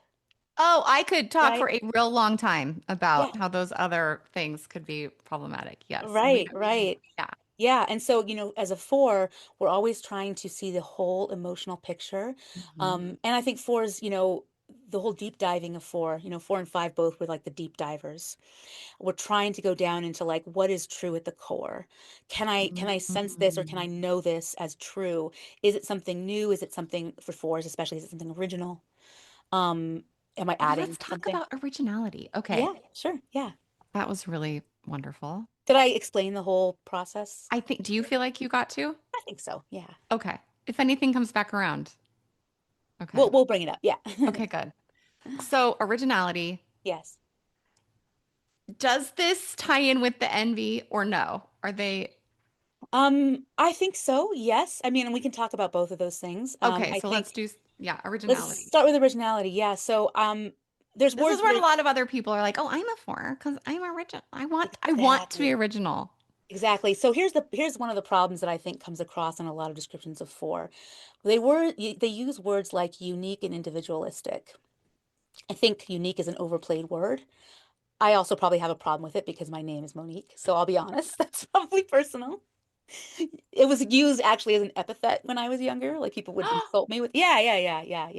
Oh, I could talk right? for a real long time Yeah, about how those other things could be problematic. Yes. Oh my right, gosh. right. Yeah. Yeah, and so, as a four, we're always trying to see the whole emotional picture. Hmm. And I think fours, the whole deep diving of four, 4 and 5 both were like the deep divers. We're trying to go down into like what is true at the core. Can I sense this, or can I Mm. know this as true? Is it something new? Is it something for fours, especially, is it something original? Um, am I Okay, adding let's talk something? about originality. Okay, Yeah, sure. Yeah. that was really wonderful. Did I explain the whole process? I think, do you feel like you got to? I think so. Yeah. Okay. If anything comes back around. We'll Okay. we'll bring it up. Yeah. Okay, good. So, originality. Yes. Does this tie in with the envy or no? Are they I think so. Yes. I mean, we can talk about both of those things. okay? I So let's think do, yeah, let's originality. start with originality. Yeah. So, there's This is words where that a are lot of other people are like, "Oh, I'm a four because I'm original. I want to be exactly. original." Exactly. So here's one of the problems that I think comes across in a lot of descriptions of four. They use words like unique and individualistic. I think unique is an overplayed word. I also probably have a problem with it because my name is Monique. So I'll be honest, that's probably personal. It was used actually as an epithet when I was younger. Like people would insult me with, yeah, yeah, yeah, yeah,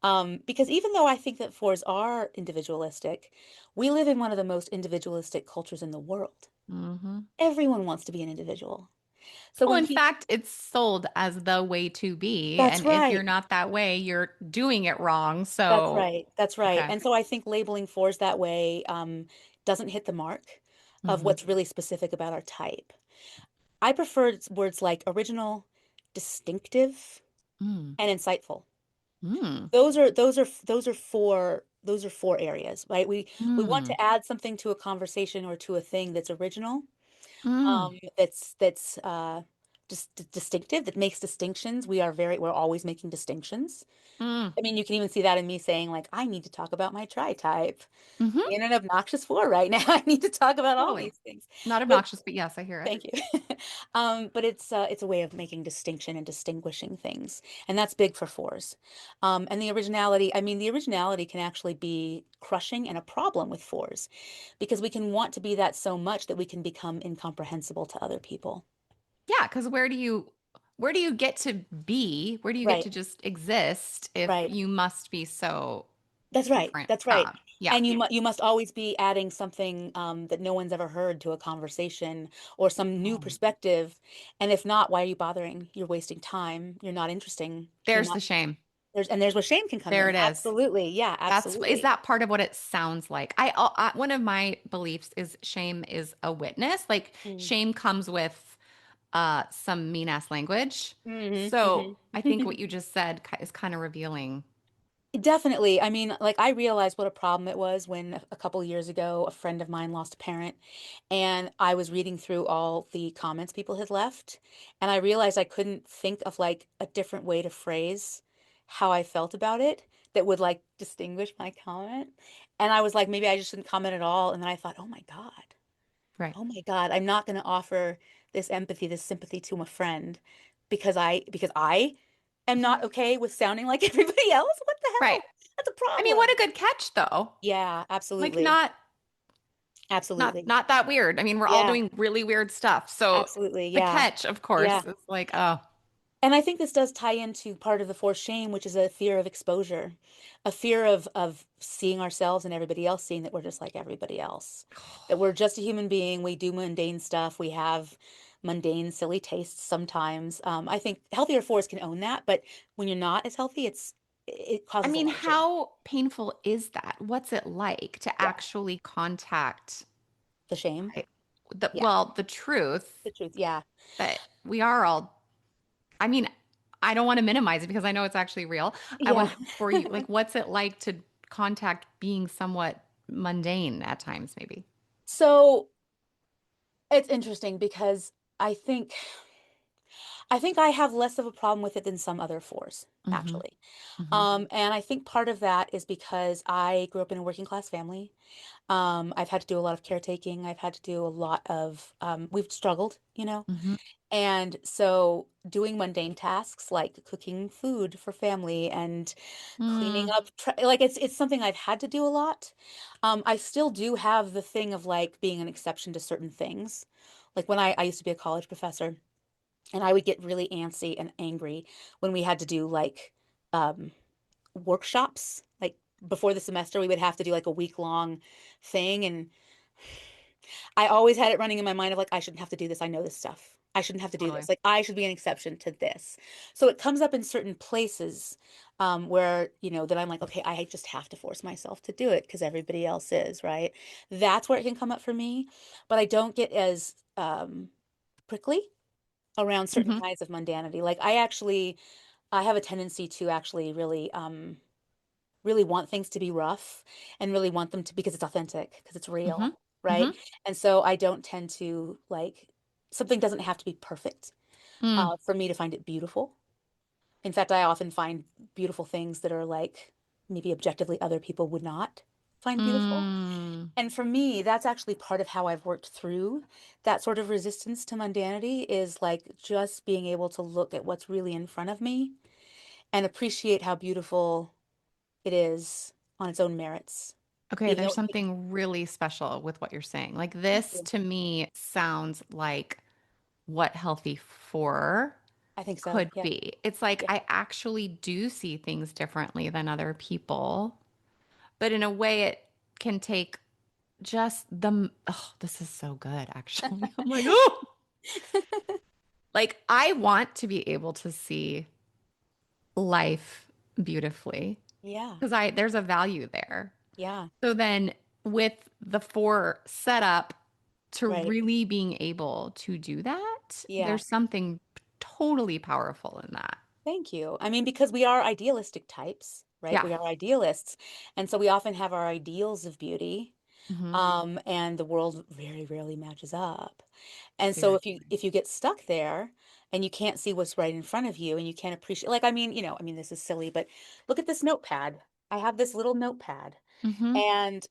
yeah. Because even though I think that fours are individualistic, we live in one of the most individualistic cultures in the world. Hmm. Everyone wants to be an individual. So Well, when in people, fact, it's sold as the way to be, that's and if you're right. not that way, you're doing it wrong. That's So, right. That's right. okay. And so I think labeling fours that way doesn't hit the mark of Hmm. what's really specific about our type. I prefer words like original, distinctive, Mm. and insightful. Mm. Those are four areas, right? We want Mm. to add something to a conversation or to a thing that's original, Mm. that's just distinctive, that makes distinctions. We're always making distinctions. Mm. I mean, you can even see that in me saying, like, I need to talk about my tri-type. Hmm. Being an obnoxious four right now, I need to talk about all Totally. these things. Not But obnoxious, but yes, I hear it. thank you. But it's a way of making distinction and distinguishing things, and that's big for fours. And the originality, I mean, the originality can actually be crushing and a problem with fours, because we can want to be that so much that we can become incomprehensible to other people. Yeah, because where do you get to be? Where do you get Right, to just exist if right. you must be so That's right. different That's right. from? Yeah. And you must always be adding something that no one's ever heard to a conversation, or some new Oh. perspective. And if not, why are you bothering? You're wasting time. You're not interesting. You're There's not the shame. there's where shame can come There in. it is. Absolutely. Yeah, Is absolutely. that part of what it sounds like? One of my beliefs is shame is a witness. Like Mm. shame comes with some mean ass language. So Hmm. I think what you just said is kind of revealing. Definitely. I mean, like, I realized what a problem it was when a couple years ago, a friend of mine lost a parent, and I was reading through all the comments people had left, and I realized I couldn't think of like a different way to phrase how I felt about it that would like distinguish my comment. And I was like, maybe I just shouldn't comment at all. And then I thought, Right. oh my God, I'm not going to offer this empathy, this sympathy to a friend because I am not okay with sounding like everybody else. What the Right. hell? That's a I mean, what a problem. good catch though. Yeah, Like absolutely. not Absolutely. not that weird. I mean, we're all Yeah, doing really weird stuff. So absolutely. the Yeah. catch, of Yeah. course, is like, oh, And I think this does tie into part of the forced shame, which is a fear of exposure, a fear of seeing ourselves and everybody else seeing that we're just like everybody else, that we're just a human being. We do mundane stuff. We have mundane, silly tastes sometimes. I think healthier fours can own that, but when you're not as healthy, it I causes a mean, lot of shame. how painful is that? What's it like to Yeah, actually contact the shame. I- Yeah, well, the truth the truth. Yeah, that we are all, I mean, I don't want to minimize it because I know it's actually real. I yeah. want for you, like, what's it like to contact being somewhat mundane at times, maybe? So it's interesting because I think I think I have less of a problem with it than some other fours, Mm-hmm. actually. Mm-hmm. And I think part of that is because I grew up in a working class family. I've had to do a lot of caretaking. I've had to do a lot of, we've struggled. Mm-hmm. And so doing mundane tasks like cooking food for family and cleaning Mm, up, like it's something I've had to do a lot. I still do have the thing of like being an exception to certain things. Like when I used to be a college professor, and I would get really antsy and angry when we had to do like um workshops, like before the semester, we would have to do like a week long thing. And I always had it running in my mind of like, I shouldn't have to do this. I know this stuff. I shouldn't have to do Totally. this. Like, I should be an exception to this. So it comes up in certain places where, that I'm like, okay, I just have to force myself to do it because everybody else is, right? That's where it can come up for me. But I don't get as prickly around certain Hmm. kinds of mundanity. Like, I have a tendency to actually really want things to be rough and really want them to because it's authentic, because it's Hmm. real, right? Hmm. And so I don't tend to like something doesn't have to be perfect Mm. for me to find it beautiful. In fact, I often find beautiful things that are like maybe objectively other people would not find beautiful. Mm. And for me, that's actually part of how I've worked through that sort of resistance to mundanity is like just being able to look at what's really in front of me and appreciate how beautiful it is on its own merits. Okay, Even there's though something really special with what you're saying. Like thank this you. to me sounds like what healthy for I think so. could Yeah. be. It's like Yeah. I actually do see things differently than other people, but in a way it can take just the, oh, this is so good, actually. I'm like, oh, like I want to be able to see life beautifully Yeah. because there's a value there. Yeah. So then with the four setup to Right. really being able to do that, Yeah. there's something totally powerful in that. Thank you. I mean, because we are idealistic types, right? Yeah. We are idealists. And so we often have our ideals of beauty, Hmm. and the world very rarely matches up. And so Seriously. if you get stuck there and you can't see what's right in front of you and you can't appreciate, like, I mean, this is silly, but look at this notepad. I have this little notepad. Hmm. And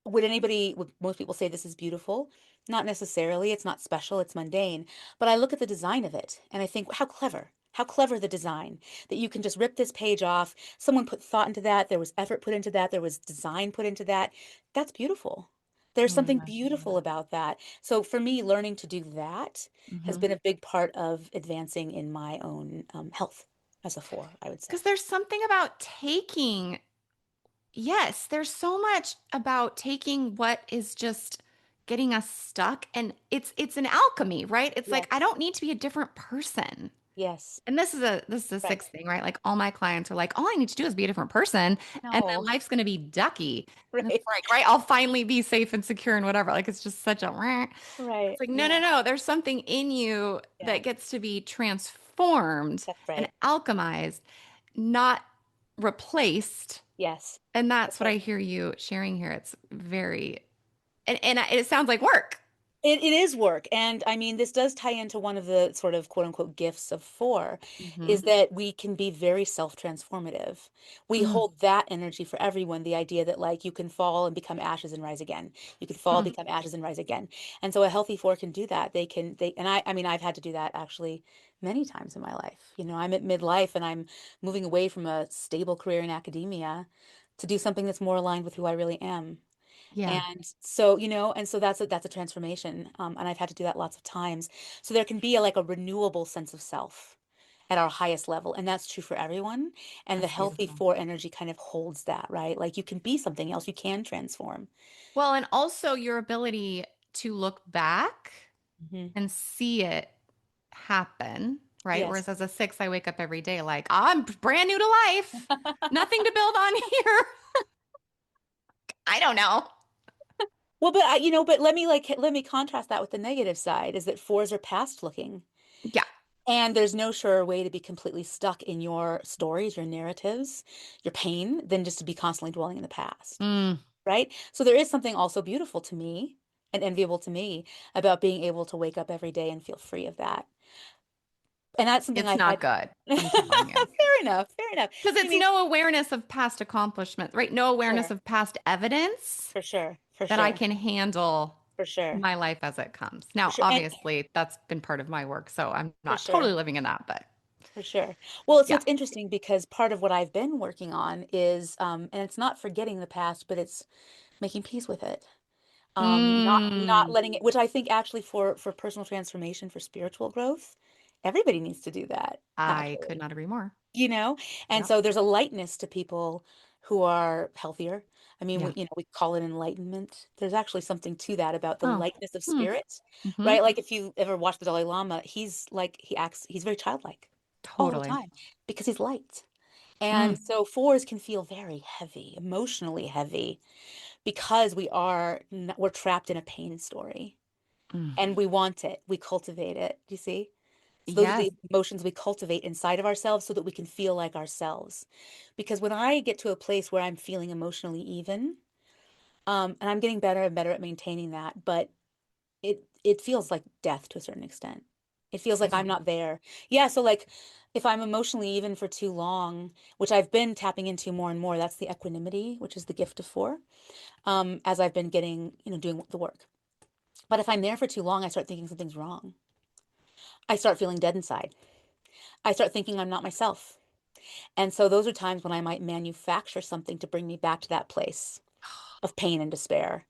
would most people say this is beautiful? Not necessarily. It's not special, it's mundane. But I look at the design of it and I think, how clever. How clever the design that you can just rip this page off. Someone put thought into that. There was effort put into that. There was design put into that. That's beautiful. There's Oh my something gosh, beautiful about that. So for me, learning to do that has yeah. been a big part of advancing in my own health as a four, I would say. Because there's something about taking, yes, there's so much about taking what is just getting us stuck. And it's an alchemy, right? It's like I Yes. don't need to be a different person. Yes. And this is a Right. sixth thing, right? Like all my clients are like, all I need to do is be a different person, and then No. life's gonna be ducky. And it's Right. like, right, I'll finally be safe and secure and whatever. Like it's just such a Right. it's like, no, no, Yeah. no. There's something in you Yeah. that gets to be transformed That's and right. alchemized, not replaced. Yes. And that's That's what I right. hear you sharing here. It's very it sounds like work. It is work. And I mean, this does tie into one of the sort of quote unquote gifts of four, Hmm. is that we can be very self-transformative. We Mm, hold that energy for everyone, the idea that like you can fall and become ashes and rise again. You can fall, hmm. become ashes and rise again. And so a healthy four can do that. And I mean, I've had to do that actually many times in my life. I'm at midlife and I'm moving away from a stable career in academia to do something that's more aligned with who I really am. Yeah. And so, that's a transformation. And I've had to do that lots of times. So there can be like a renewable sense of self at our highest level. And that's true for everyone. And the That's healthy beautiful. four energy kind of holds that, right? Like you can be something else, you can transform. Well, and also your ability to look back Hmm. and see it happen, right? Yes. Whereas as a six, I wake up every day like, I'm brand new to life, nothing to build on here. I don't know. Well, but let me contrast that with the negative side is that fours are past looking. Yeah. And there's no surer way to be completely stuck in your stories, your narratives, your pain than just to be constantly dwelling in the past. Mm, Right? So there is something also beautiful to me and enviable to me about being able to wake up every day and feel free of that. And that's something it's I've not had. good. I'm telling you. Fair enough. Fair enough. Because I it's mean, no awareness of past accomplishment, right? No awareness sure, of past evidence for sure, for that I sure, can handle for sure, my life as it comes. for Now, sure, and obviously, that's been part of my work, so I'm for not totally sure, living in that, but for sure. Well, so yeah. it's interesting because part of what I've been working on is, and it's not forgetting the past, but it's making peace with it. Not Mm, letting it, which I think actually for personal transformation, for spiritual growth, everybody needs to do that, I actually. could not agree more. you know? And Yep. so there's a lightness to people who are healthier. I mean, Yeah. we call it enlightenment. There's actually something to that about the Oh. lightness of Hmm. spirit, Mm-hmm. right? Like if you ever watch the Dalai Lama, he's very childlike all the Totally. time because he's light. And Mm. so fours can feel very heavy, emotionally heavy, because we're trapped in a pain story Mm. and we want it. We cultivate it. Do you see? So those are Yes. the emotions we cultivate inside of ourselves so that we can feel like ourselves. Because when I get to a place where I'm feeling emotionally even, and I'm getting better and better at maintaining that, but it feels like death to a certain extent. It feels like I'm Same. not there. Yeah, so like if I'm emotionally even for too long, which I've been tapping into more and more, that's the equanimity, which is the gift of four, as I've been getting, doing the work. But if I'm there for too long, I start thinking something's wrong. I start feeling dead inside. I start thinking I'm not myself. And so those are times when I might manufacture something to bring me back to that place of pain and despair.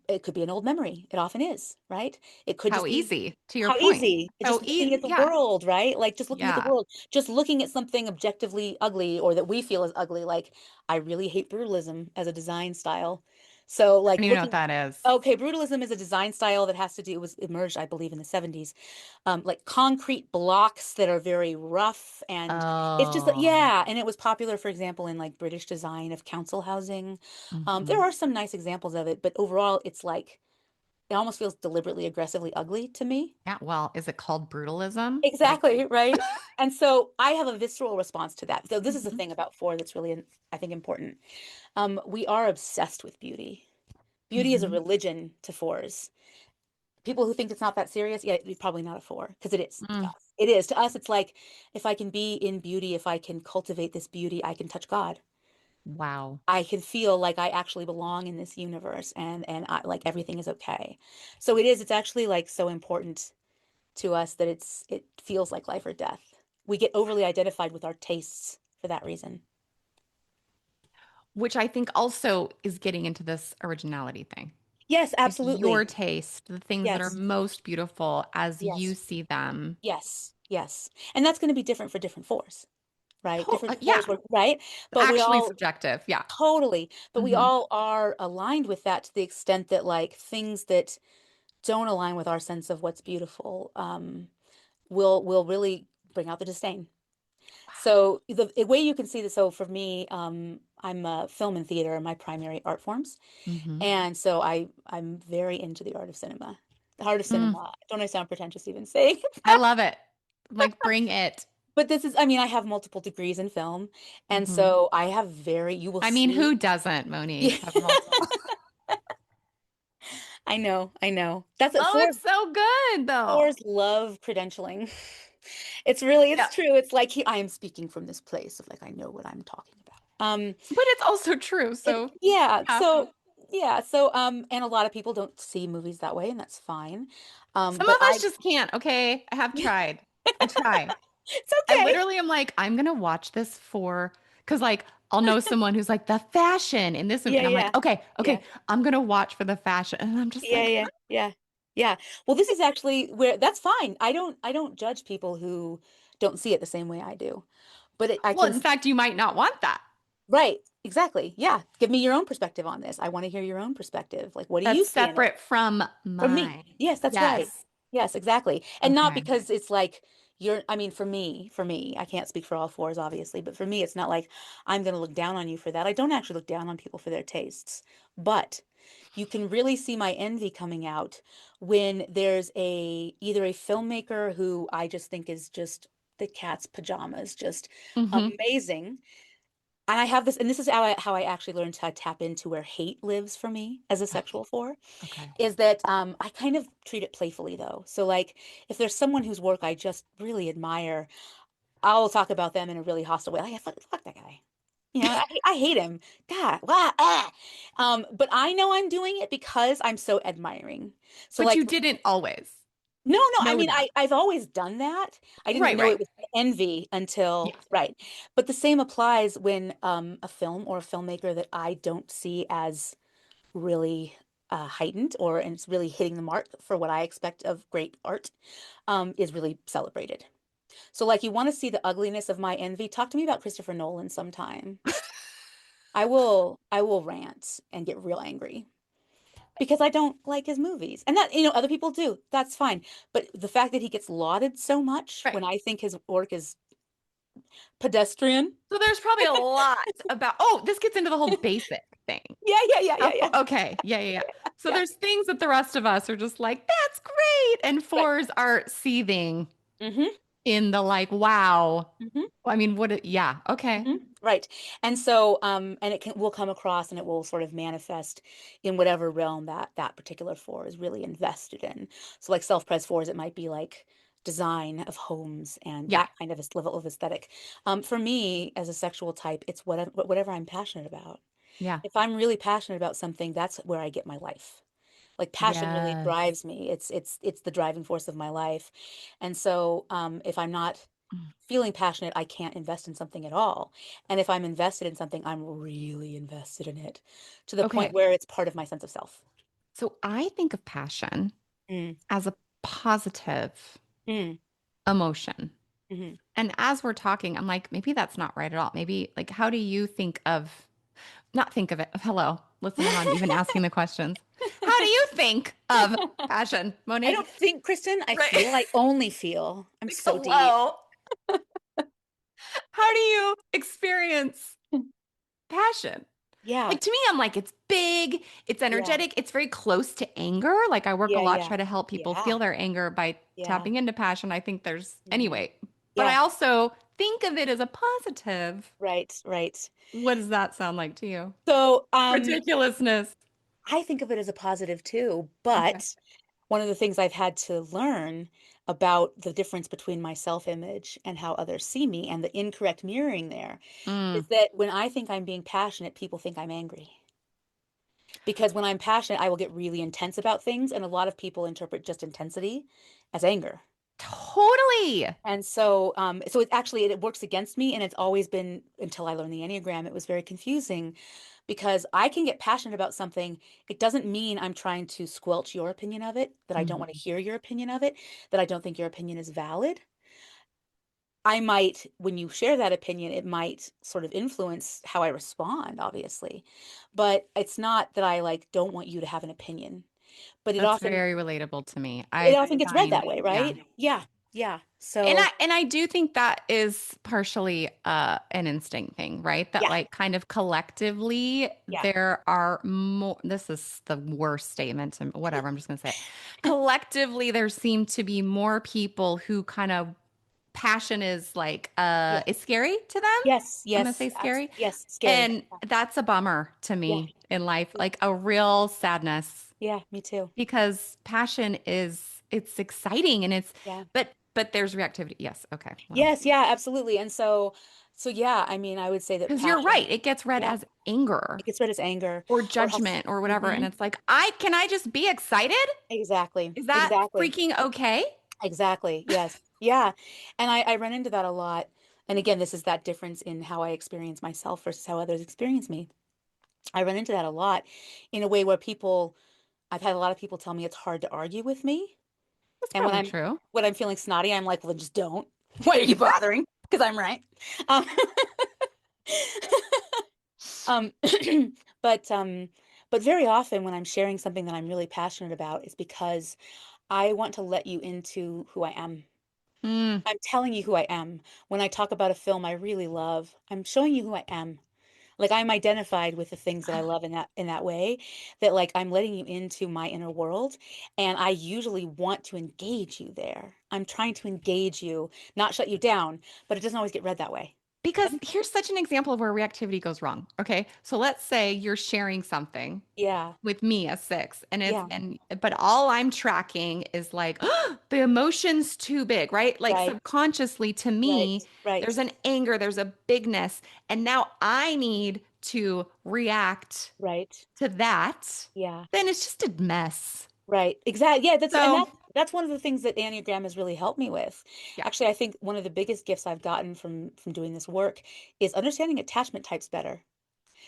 It could be an old memory. It often is, right? It could How just be easy, to your how point. easy. It's So just looking easy. at the Yeah. world, right? Like just looking at the Yeah. world, just looking at something objectively ugly or that we feel is ugly. Like I really hate brutalism as a design style. So I like don't even know what looking, that is. okay, brutalism is a design style that has to do, it was emerged, I believe, in the 70s. Like concrete blocks that are very rough and it's just Oh. yeah, and it was popular, for example, in like British design of council housing. There Hmm. are some nice examples of it, but overall, it's like it almost feels deliberately aggressively ugly to me. Yeah. Well, is it called brutalism? Like, Exactly, right? And so I have a visceral response to that. So this is the mhm. thing about four that's really, I think, important. We are obsessed with beauty. Beauty is a Mhm. religion to fours. People who think it's not that serious, yeah, you're probably not a four, because it is to Mm. us. It is to us. It's like if I can be in beauty, if I can cultivate this beauty, I can touch God. Wow. I can feel like I actually belong in this universe, and like everything is okay. So it is. It's actually like so important to us that it feels like life or death. We get overly identified with our tastes for that reason. Which I think also is getting into this originality thing. Yes, Like your absolutely. taste, the things that are Yes, most beautiful as you yes, see them. yes, yes. And that's going to be different for different fours, right? Different Yeah, fours work, right? But we actually all subjective. Yeah. totally, but we Hmm. all are aligned with that to the extent that like things that don't align with our sense of what's beautiful, will really bring out the disdain. So the way you can see this, so for me, I'm film and theater are my primary art forms. Hmm. And so I'm very into the art of cinema. The art of Mm, cinema. Don't I sound pretentious even saying I love it. Like, bring it. But this is, I mean, I have multiple degrees in film. And Hmm. so I have you will I mean, see. who doesn't, Yeah, Monique, have multiple? I know, I know. That's it. Oh, it's so good, though. Fours love credentialing. It's Yeah. true. It's like I am speaking from this place of like, I know what I'm talking about. But it's also true. It, So, yeah, yeah. and a lot of people don't see movies that way, and that's fine. Some But of us just can't. Okay. I have tried. I try. it's I okay. literally am like, I'm gonna watch this for because like I'll know someone who's like the fashion in this movie, Yeah, and I'm yeah, like, okay, yeah, okay, I'm gonna watch for the fashion. And I'm just yeah, like, yeah, yeah, yeah. Well, this is actually where that's fine. I don't judge people who don't see it the same way I do. But I well, can in fact, you might not want that. right, exactly. Yeah, give me your own perspective on this. I want to hear your own perspective. Like, what do That's you see in it? separate from From me. mine. Yes, that's right. Yes. Yes, exactly. And not Okay. because it's like I mean, for me, I can't speak for all fours, obviously, but for me, it's not like I'm going to look down on you for that. I don't actually look down on people for their tastes. But you can really see my envy coming out when there's either a filmmaker who I just think is just the cat's pajamas, just Hmm. amazing. And I have this, and this is how I actually learned to tap into where hate lives for me as a sexual four Okay. is that I kind of treat it playfully though. So like if there's someone whose work I just really admire, I'll talk about them in a really hostile way. Like, fuck that guy. I hate him. God, wow, ah. But I know I'm doing it because I'm so admiring. So But like, you didn't always no, I know mean, that. I've always done that. I didn't Right, know right. it was envy until, Yeah. right. But the same applies when a film or a filmmaker that I don't see as really heightened or and it's really hitting the mark for what I expect of great art is really celebrated. So like you want to see the ugliness of my envy, talk to me about Christopher Nolan sometime. I will rant and get real angry because I don't like his movies. And that, other people do. That's fine. But the fact that he gets lauded so much Right. when I think his work is pedestrian. So there's probably a lot about, oh, this gets into the whole basic thing. Yeah, yeah, yeah, yeah, yeah. Okay. Yeah, yeah, yeah. So Yeah. there's things that the rest of us are just like, that's great. And Right. fours are seething Mm-hmm. in the like, wow. Mm-hmm. I mean, yeah. Okay. Right. And so, and will come across and it will sort of manifest in whatever realm that particular four is really invested in. So like self-pres fours, it might be like design of homes and Yeah. that kind of a level of aesthetic. For me, as a sexual type, it's whatever I'm passionate about. Yeah. If I'm really passionate about something, that's where I get my life. Like passion really Yes. drives me. It's the driving force of my life. And so if I'm not feeling passionate, I can't invest in something at all. And if I'm invested in something, I'm really invested in it to the point Okay. where it's part of my sense of self. So I think of passion Mm, as a positive mm, emotion. mhm. And as we're talking, I'm like, maybe that's not right at all. Maybe, like, how do you think of, not think of it, hello, listen to how I'm even asking the questions. How do you think of passion, I Monique? don't think, Kristen, I Right. feel, I only feel. I'm Like, so deep. hello. How do you experience passion? Yeah, Like, to me, I'm like, it's big, it's yeah, energetic, it's very close to anger. Like, I work a yeah, lot, yeah, try to help people yeah, feel their anger by yeah, tapping into passion. I think mhm, anyway, but I yeah, also think of it as a positive. right, right. What does that sound like to you? So, Ridiculousness. I think of it as a positive too, Okay. but one of the things I've had to learn about the difference between my self-image and how others see me and the incorrect mirroring there Mm, is that when I think I'm being passionate, people think I'm angry. Because when I'm passionate, I will get really intense about things, and a lot of people interpret just intensity as anger. totally. And so, so it actually it works against me, and it's always been until I learned the Enneagram, it was very confusing because I can get passionate about something. It doesn't mean I'm trying to squelch your opinion of it, that I don't Mm, want to hear your opinion of it, that I don't think your opinion is valid. I might, when you share that opinion, it might sort of influence how I respond, obviously. But it's not that I like don't want you to have an opinion. But it that's often very relatable to me. it I often gets read find, that way, yeah. right? Yeah. Yeah. And So, I do think that is partially an instinct thing, right? That yeah. like kind of collectively Yeah. there are more, this is the worst statement to whatever, I'm just gonna say it. Collectively there seem to be more people who kind of passion is like Yeah. is scary to them. Yes, I'm gonna yes, say scary. yes, scary. And that's a bummer to Yeah, me in life, yeah, like a real sadness yeah, me too. because passion is it's exciting and it's Yeah. but there's reactivity. Yes, okay. Well, Yes, yeah, absolutely. And so yeah, I mean, I would say that because you're passion, right, it gets read yeah, as anger it gets read as anger or or judgment or whatever and hmm it's like, I just be excited? exactly, Is that exactly, freaking okay? exactly. Yes. Yeah. And I run into that a lot. And again, this is that difference in how I experience myself versus how others experience me. I run into that a lot in a way where I've had a lot of people tell me it's hard to argue with me. That's And probably true. when I'm feeling snotty, I'm like, well, then just don't. Why are you bothering? Because I'm right. Um, um, but um, but very often when I'm sharing something that I'm really passionate about, it's because I want to let you into who I am. Mm, I'm telling you who I am. When I talk about a film I really love, I'm showing you who I am. Like I'm identified with the things that I love in that way, that like I'm letting you into my inner world, and I usually want to engage you there. I'm trying to engage you, not shut you down, but it doesn't always get read that way. because here's such an example of where reactivity goes wrong. Okay. So let's say you're sharing something Yeah, with me a six and yeah, but all I'm tracking is like the emotion's too big, right? Like right, subconsciously to right, me right, there's an anger, there's a bigness, and now I need to react right. to that. Yeah, Then it's just a mess. right. Exactly. Yeah, So that's one of the things that Enneagram has really helped me with. yeah, Actually, I think one of the biggest gifts I've gotten from doing this work is understanding attachment types better.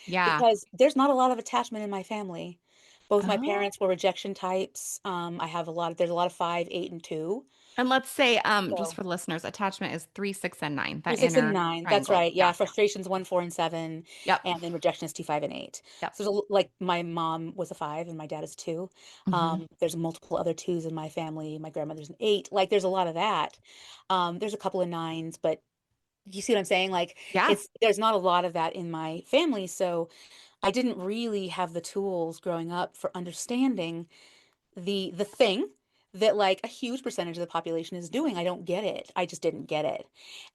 yeah, Because there's not a lot of attachment in my family. Both my Oh. parents were rejection types. There's a lot of 5, 8, and 2. And let's say, just So for the listeners, attachment is 3, 6, and 9, 3, that 6, and inner 9. That's triangle. right. Yeah. Yeah. Frustrations 1, 4, and 7. Yep. And then rejection is 2, 5, and 8. Yep. So like my mom was a 5 and my dad is 2. Hmm. There's multiple other 2s in my family. My grandmother's an 8. Like there's a lot of that. There's a couple of 9s, but you see what I'm saying? Like Yeah, there's not a lot of that in my family. So I didn't really have the tools growing up for understanding the thing that like a huge percentage of the population is doing. I don't get it. I just didn't get it.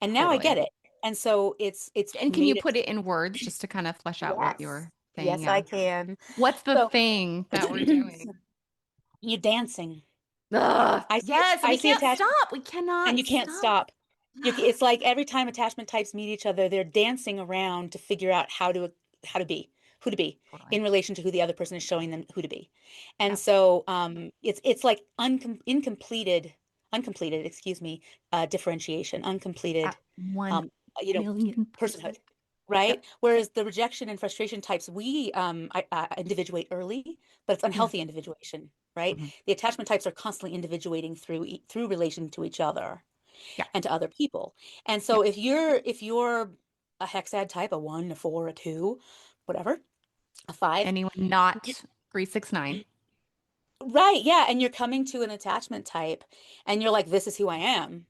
And now I totally. get it. And so it's And can you made it put it in words just to kind of flesh out what yes. you're saying? Yes, I Yeah. can. What's the So thing that we're doing? you're dancing. Ugh. I see Yes, and I we see can't attachment stop. We and cannot you can't stop. stop. It's like every time attachment types meet each other, they're dancing around to figure out how to be, who to be Totally. in relation to who the other person is showing them who to be. And Yep. so it's like uncompleted, excuse me, differentiation, At uncompleted one um, you know, million personhood. percent. Yep. Right? Whereas the rejection and frustration types, we individuate early, but it's Yeah. unhealthy individuation, right? Hmm. The attachment types are constantly individuating through relation to each other Yeah. and to other people. And Yeah. so if you're a hexad type, a 1, a 4, a 2, whatever, a 5, Anyone you not 369? right, yeah, and you're coming to an attachment type and you're like, this is who I am.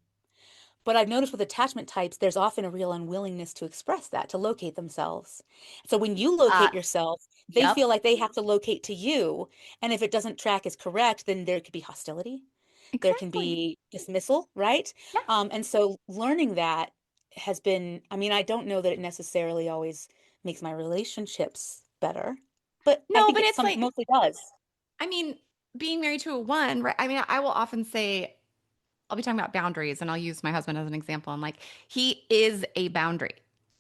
But I've noticed with attachment types, there's often a real unwillingness to express that, to locate themselves. So when you Uh, locate yourself, they yep. feel like they have to locate to you. And if it doesn't track as correct, then there could be hostility. There can Exactly. be dismissal, right? Yeah. And so learning that has been, I mean, I don't know that it necessarily always makes my relationships better, but I No, think but it it's some like, mostly does. I mean, being married to a one, right? I mean, I will often say, I'll be talking about boundaries and I'll use my husband as an example. I'm like, he is a boundary.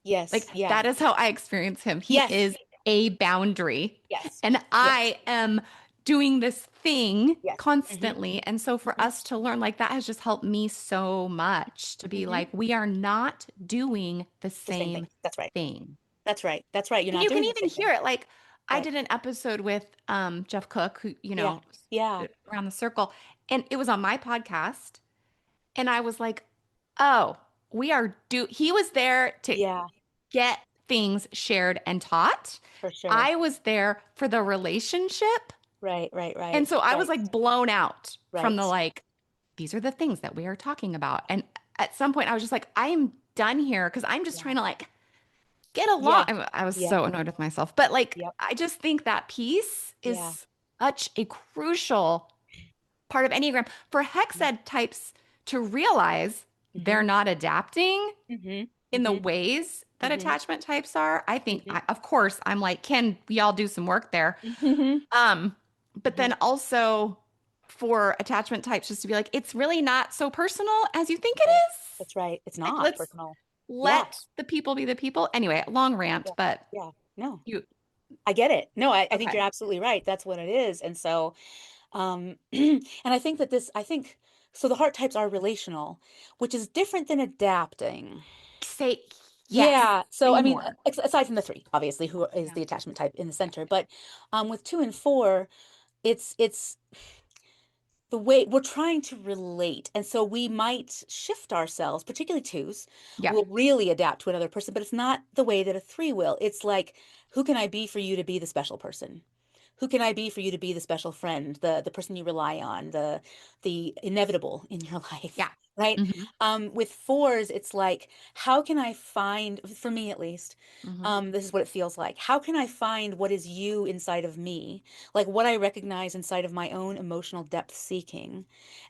Like, Like yeah. that is how I experience him. He Yes. is a boundary. Yes. And Yes. I am doing this thing Yes. Hmm. constantly. And so for Hmm. us to learn, like that has just helped me so much to be Hmm. like, we are not doing the The same thing. same That's right. thing. That's right. That's right. You're And not you can doing the even same thing. hear it. Like I Right. did an episode with Jeff Cook, who, Yeah. Yeah. around the circle, and it was on my podcast. And I was like, oh, he was there to Yeah. get things shared and taught. For sure. I was there for the relationship. Right. Right. And Right. so I was Right. like blown out from the Right. like, these are the things that we are talking about. And at some point I was just like, I am done here because I'm just Yeah. trying to like get along. Yeah. I was Yeah. so annoyed with myself. But like, Yep. I just think that piece Yeah. is such a crucial part of Enneagram for Hexed types to realize Mm-hmm. they're not adapting Mm-hmm. in the Mm-hmm. ways that Mm-hmm. attachment types are. I think, Mm-hmm. of course, I'm like, can we all do some work there? Mm-hmm. Um, but Mm-hmm. then also for attachment types, just to be like, it's really not so personal as you think it Right. is. That's right. It's Like, not let's personal. Yeah. let the people be the people. Anyway, long rant, Yeah. but Yeah. No, you, I get it. No, I think okay. you're absolutely right. That's what it is. And so and I think I think so the heart types are relational, which is different than adapting. Say yes, Yeah. So, say I mean, more. aside from the 3, obviously, who is Yeah. the attachment type in the center, but with 2 and 4, it's the way we're trying to relate. And so we might shift ourselves, particularly 2s, Yeah. will really adapt to another person, but it's not the way that a 3 will. It's like, who can I be for you to be the special person? Who can I be for you to be the special friend, the person you rely on, the inevitable in your life, Yeah. right? Hmm. With 4s, it's like, how can I find, for me at least, Hmm. this is what it feels like. How can I find what is you inside of me, like what I recognize inside of my own emotional depth seeking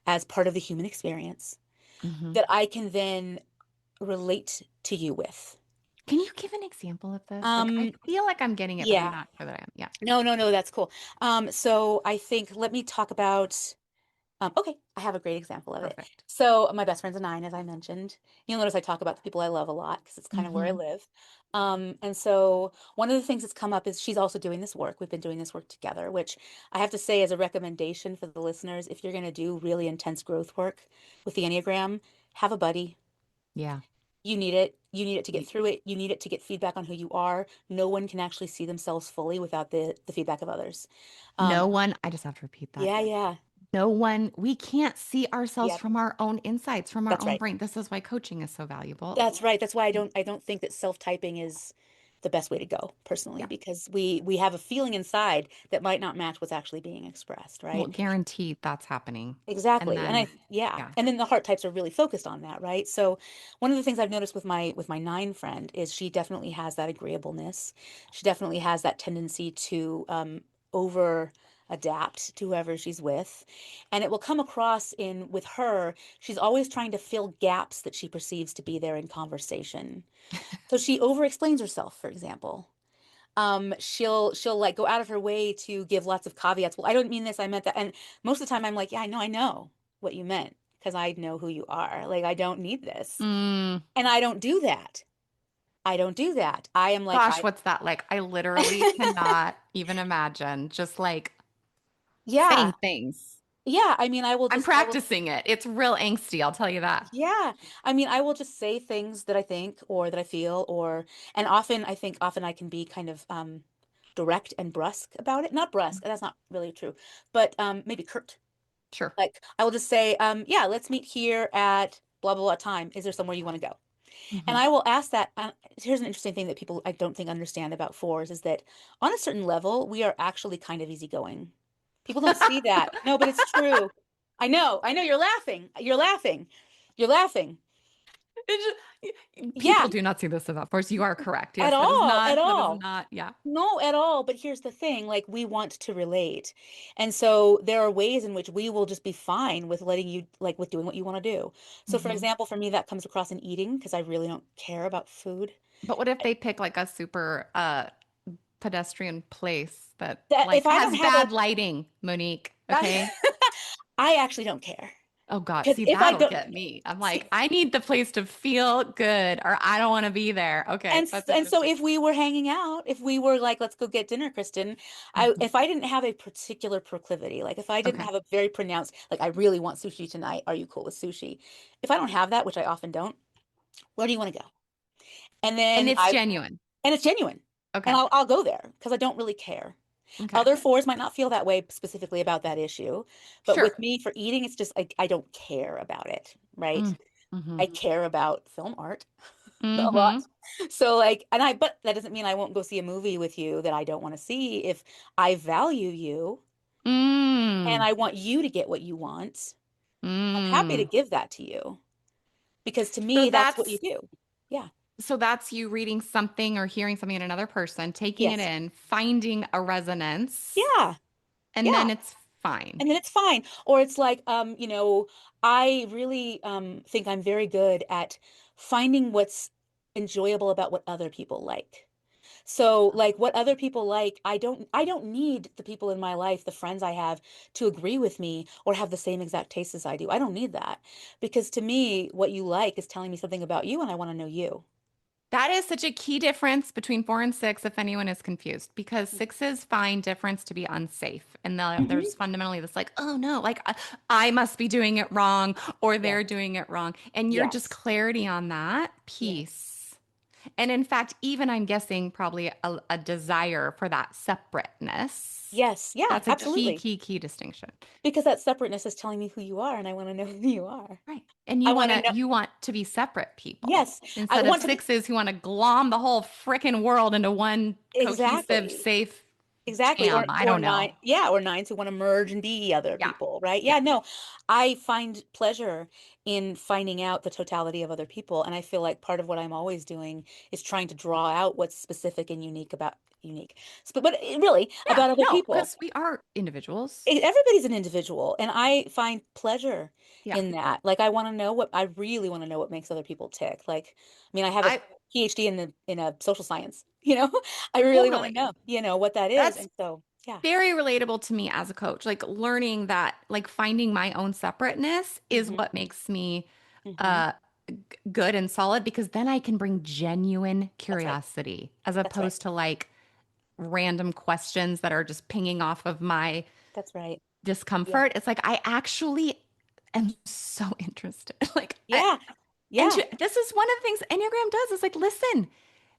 as part of the human experience Hmm. that I can then relate to you with? Can you give an example of this? Like, I Um, feel like I'm getting it, but I'm yeah. not sure that I am. Yeah. No, no, no, that's cool. So I think let me talk about okay, I have a great example of it. Perfect. So my best friend's a 9, as I mentioned. You'll notice I talk about the people I love a lot because it's kind of where I Hmm. live. And so one of the things that's come up is she's also doing this work. We've been doing this work together, which I have to say as a recommendation for the listeners, if you're going to do really intense growth work with the Enneagram, have a buddy. Yeah. You need it. You need it to get You, through it. You need it to get feedback on who you are. No one can actually see themselves fully without the feedback of others. Um, no one, I just have to repeat that. yeah, yeah. No one, we can't see ourselves Yep. from our own insights, from our That's own right. brain. This is why coaching is so valuable. That's right. That's why I don't think that self-typing is the best way to go, personally, Yeah. because we have a feeling inside that might not match what's actually being expressed, Well, right? guaranteed that's happening. And Exactly. And then, yeah. yeah. And then the heart types are really focused on that, right? So one of the things I've noticed with my nine friend is she definitely has that agreeableness. She definitely has that tendency to over adapt to whoever she's with. And it will come across in with her, she's always trying to fill gaps that she perceives to be there in conversation. So she over explains herself, for example. She'll like go out of her way to give lots of caveats. Well, I don't mean this, I meant that. And most of the time I'm like, yeah, I know what you meant because I know who you are. Like, I don't need this. Mm, And I don't do that. I don't do that. I am like, gosh, what's that like? I literally cannot even imagine just like yeah, saying things. yeah. I mean, I'm I will, practicing it. It's real angsty, I'll tell you that. yeah. I mean, I will just say things that I think or that I feel and often I think often I can be kind of, direct and brusque about it. Not brusque, that's not really true, but, maybe curt. Sure. Like, I will just say, yeah, let's meet here at blah, blah, blah time. Is there somewhere you want to go? And Hmm. I will ask that. Here's an interesting thing that people I don't think understand about fours is that on a certain level, we are actually kind of easygoing. People don't see that. No, but it's true. I know, you're laughing. You're laughing. You're laughing. People Yeah, do not see this about force. You are correct. at Yes, all, at that is all. not, yeah. No, at all. But here's the thing, like we want to relate. And so there are ways in which we will just be fine with letting you like with doing what you want to do. So for Hmm. example, for me that comes across in eating because I really don't care about food. But what if they pick like a super pedestrian place that That like if I don't has have a bad lighting, Monique, I, okay? I actually don't care. Oh God, Because see, if I that'll don't get me. I'm like, see I need the place to feel good or I don't want to be there. Okay, that's and so interesting. if we were hanging out, if we were like, let's go get dinner, Kristen, Mhm. if I didn't have a particular proclivity, like if I didn't Okay. have a very pronounced, like I really want sushi tonight, are you cool with sushi? If I don't have that, which I often don't, where do you want to go? And And then it's genuine. it's genuine. And Okay. I'll go there because I don't really care. Okay. Other fours might not feel that way specifically about that issue, but with Sure. me for eating, it's just I don't care about it, right? Mm. Hmm. I care about film art a lot. Hmm. So like, but that doesn't mean I won't go see a movie with you that I don't want to see if I value you and Mm. I want you to get what you want. I'm happy to Mm. give that to you because to So me, that's what you that's do. Yeah. so that's you reading something or hearing something in another person, taking it Yes. in, finding a resonance, Yeah. and Yeah. then it's fine. And then it's fine. Or it's like, I really think I'm very good at finding what's enjoyable about what other people like. So like what other people like, I don't need the people in my life, the friends I have to agree with me or have the same exact tastes as I do. I don't need that. Because to me, what you like is telling me something about you and I want to know you. That is such a key difference between 4 and 6, if anyone is confused, because sixes find difference to be unsafe. And Hmm. there's fundamentally this like, oh no, like I must be doing it wrong or they're Yes. doing it wrong. And you're just Yes. clarity on that Yes. piece. And in fact, even I'm guessing probably a desire for that separateness. Yes. Yeah, That's a key, absolutely. key, key distinction. Because that separateness is telling me who you are and I want to know who you are. Right. And I want to know. you want to be separate people Yes, I instead of want to be sixes who want to glom the whole frickin' world into one cohesive, exactly. safe Exactly. jam. I Or don't know. nine, yeah, or nines who want to merge and be other Yeah. people, right? Yeah. Yeah, no. I find pleasure in finding out the totality of other people, and I feel like part of what I'm always doing is trying to draw out what's specific and unique about unique. But really Yeah. about other No, people. because we are individuals. Everybody's an individual, and I find pleasure Yeah. in that. Like I really want to know what makes other people tick. Like, I mean, I have a I PhD in a social science, you know? I really want to totally. know, what that is. That's And so, yeah. very relatable to me as a coach. Like learning that, like finding my own separateness is Hmm. what makes me Hmm. uh good and solid because then I can bring genuine That's right. curiosity as That's right. opposed to like random questions that are just pinging off of my That's right. Yeah. discomfort. It's like I actually am so interested. Like I Yeah. Yeah. this is one of the things Enneagram does is like, listen,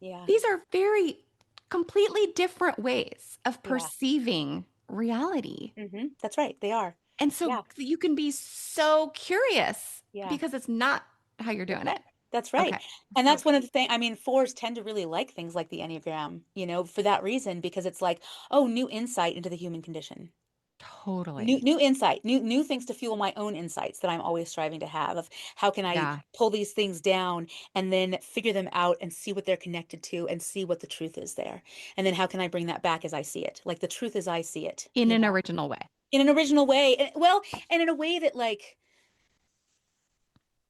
Yeah. these are very completely different ways of Yeah. perceiving reality. That's right. They are. And so Yeah. you can be so curious Yeah. because it's not how you're That's doing it. right. That's right. Okay. And So that's one good. of the things, I mean, fours tend to really like things like the Enneagram, for that reason, because it's like, oh, new insight into the human condition. New Totally. new insight, new things to fuel my own insights that I'm always striving to have of how can I Yeah. pull these things down and then figure them out and see what they're connected to and see what the truth is there. And then how can I bring that back as I see it? Like the truth as I see it, In an original way. in an original way. Well, and in a way that like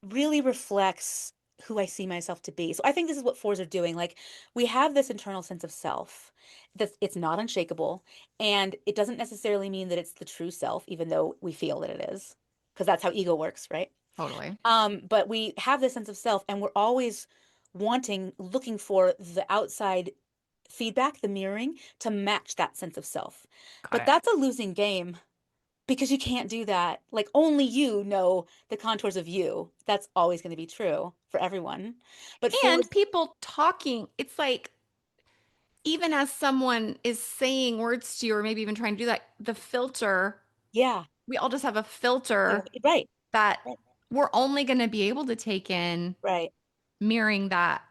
really reflects who I see myself to be. So I think this is what fours are doing. Like we have this internal sense of self that it's not unshakable, and it doesn't necessarily mean that it's the true self, even though we feel that it is, because that's how ego works, right? Totally. But we have this sense of self, and we're always looking for the outside feedback, the mirroring to match that sense of self. Got But it. that's a losing game because you can't do that. Like only you know the contours of you. That's always going to be true for everyone. But for And people talking, it's like, even as someone is saying words to you, or maybe even trying to do that, the filter, yeah, we all just have a yeah, filter right, that right, we're only going to be able to take in right. mirroring that.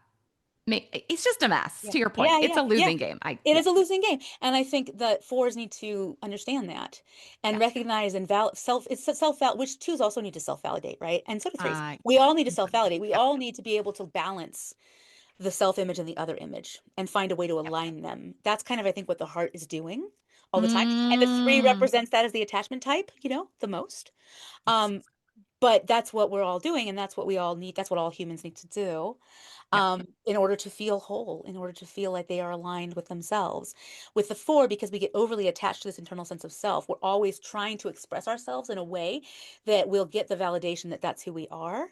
It's just a mess, Yeah, to your point. yeah, It's yeah, a yeah. losing game. It Yeah. is a losing game, and I think that fours need to understand that and Yeah. recognize and self. It's self val, which twos also need to self validate, right? And so do threes. Uh, We all need to self completely. validate. We Yep. all need to be able to balance the self image and the other image and find a way to Yep. align them. That's kind of, I think, what the heart is doing all the time. And the three Mm. represents that as the attachment type, the most. Yes. Um, but that's what we're all doing, and that's what we all need. That's what all humans need to do, Yep. in order to feel whole, in order to feel like they are aligned with themselves. With the four, because we get overly attached to this internal sense of self, we're always trying to express ourselves in a way that will get the validation that that's who we are.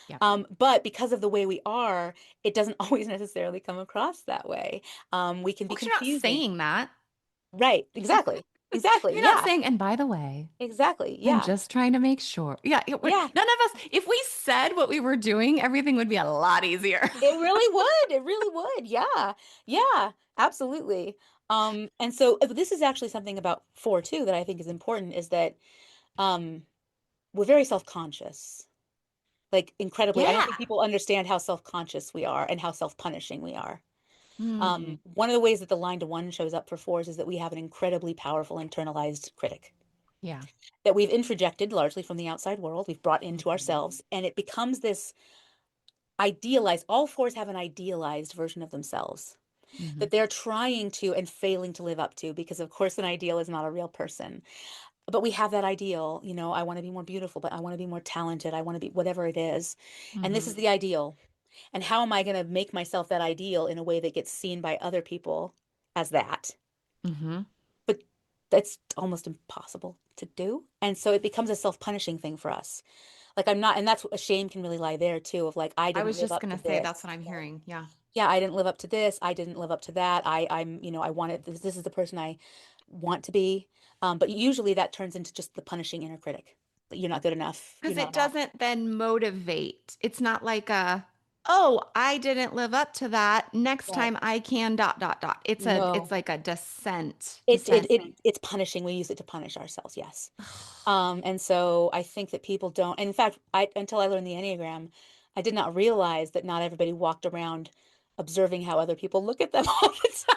Yep. But because of the way we are, it doesn't always necessarily come across that way. We can Well, be because you're not confusing. saying that. Right. Exactly. Exactly. You're not Yeah. saying, and by the way, Exactly. I'm Yeah. just trying to make sure. Yeah, Yeah. none of us, if we said what we were doing, everything would be a lot easier. It really would. It really would. Yeah. Yeah. Absolutely. And so this is actually something about four too that I think is important is that um we're very self-conscious. Like incredibly. I don't Yeah. think people understand how self-conscious we are and how self-punishing we are. Mm, One of the ways that the line to one shows up for fours is that we have an incredibly powerful internalized critic yeah. that we've introjected largely from the outside world, we've brought into Mhm. ourselves, and it becomes this idealized, all fours have an idealized version of themselves Mhm. that they're trying to and failing to live up to because, of course, an ideal is not a real person. But we have that ideal, I want to be more beautiful, but I want to be more talented. I want to be whatever it is. And this is Mhm. the ideal. And how am I going to make myself that ideal in a way that gets seen by other people as that? Mhm. But that's almost impossible to do. And so it becomes a self-punishing thing for us. Like I'm not, and that's a shame can really lie there too, of like, I I didn't was live just up to gonna say this. that's what I'm hearing. Yeah. Yeah, I didn't live up to this. I didn't live up to that. I wanted this is the person I want to be. But usually that turns into just the punishing inner critic. You're not good enough. You're Because not it enough. doesn't then motivate. It's not like oh, I didn't live up to that. Next Right. time I can dot dot dot. It's No. like a descent. It's punishing. We use it to punish ourselves, yes. And so I think that people don't, and in fact, I until I learned the Enneagram, I did not realize that not everybody walked around observing how other people look at them all the time.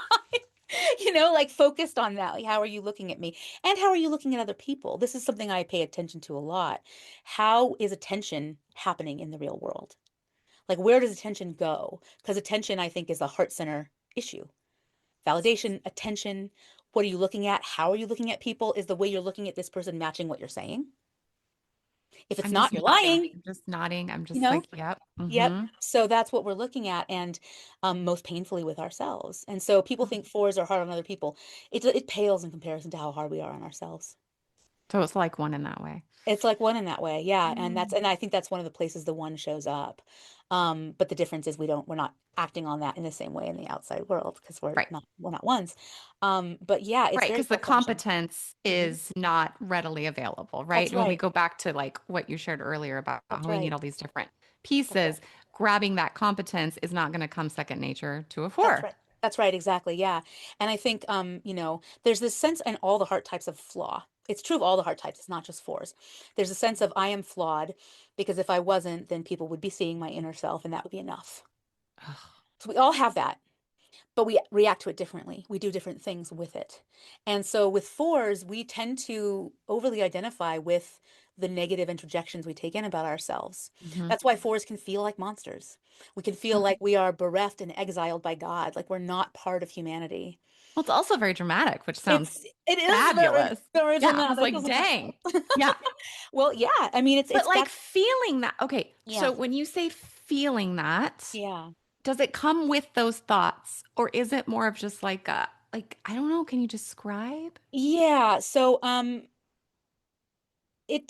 Like focused on that. Like, how are you looking at me? And how are you looking at other people? This is something I pay attention to a lot. How is attention happening in the real world? Like, where does attention go? Because attention, I think, is a heart center issue. Validation, attention. What are you looking at? How are you looking at people? Is the way you're looking at this person matching what you're saying? If it's I'm not, just you're nodding. lying, I'm just nodding. I'm you just know? like, yep. Yep. Mm-hmm. So that's what we're looking at, and most painfully with ourselves. And so people think fours are hard on other people. It pales in comparison to how hard we are on ourselves. So it's like one in that way. It's like one in that way, yeah. And Mm. I think that's one of the places the one shows up. But the difference is we're not acting on that in the same way in the outside world because Right. we're not ones. But yeah, it's Right, very because the self-punishing. competence Mhm. is not readily available, right? That's When we right. go back to like what you shared earlier about That's how we need right. all these different Okay. pieces, grabbing that competence is not going to come second nature to a That's four. right. That's right, exactly. Yeah. And I think there's this sense in all the heart types of flaw. It's true of all the heart types, it's not just fours. There's a sense of I am flawed because if I wasn't, then people would be seeing my inner self and that would be enough. Ugh. So we all have that, but we react to it differently. We do different things with it. And so with fours, we tend to overly identify with the negative interjections we take in about ourselves. Mhm. That's why fours can feel like monsters. We can feel like we are bereft and exiled by God, like we're not part of humanity. Well, it's also very dramatic, which sounds It is very, fabulous. very Yeah, I was dramatic, like, isn't dang. it? Yeah. Well, yeah. I mean, But it's like that's feeling that, okay, so yeah, when you say feeling that, yeah, does it come with those thoughts or is it more of just like a, like, I don't know, can you describe? yeah. It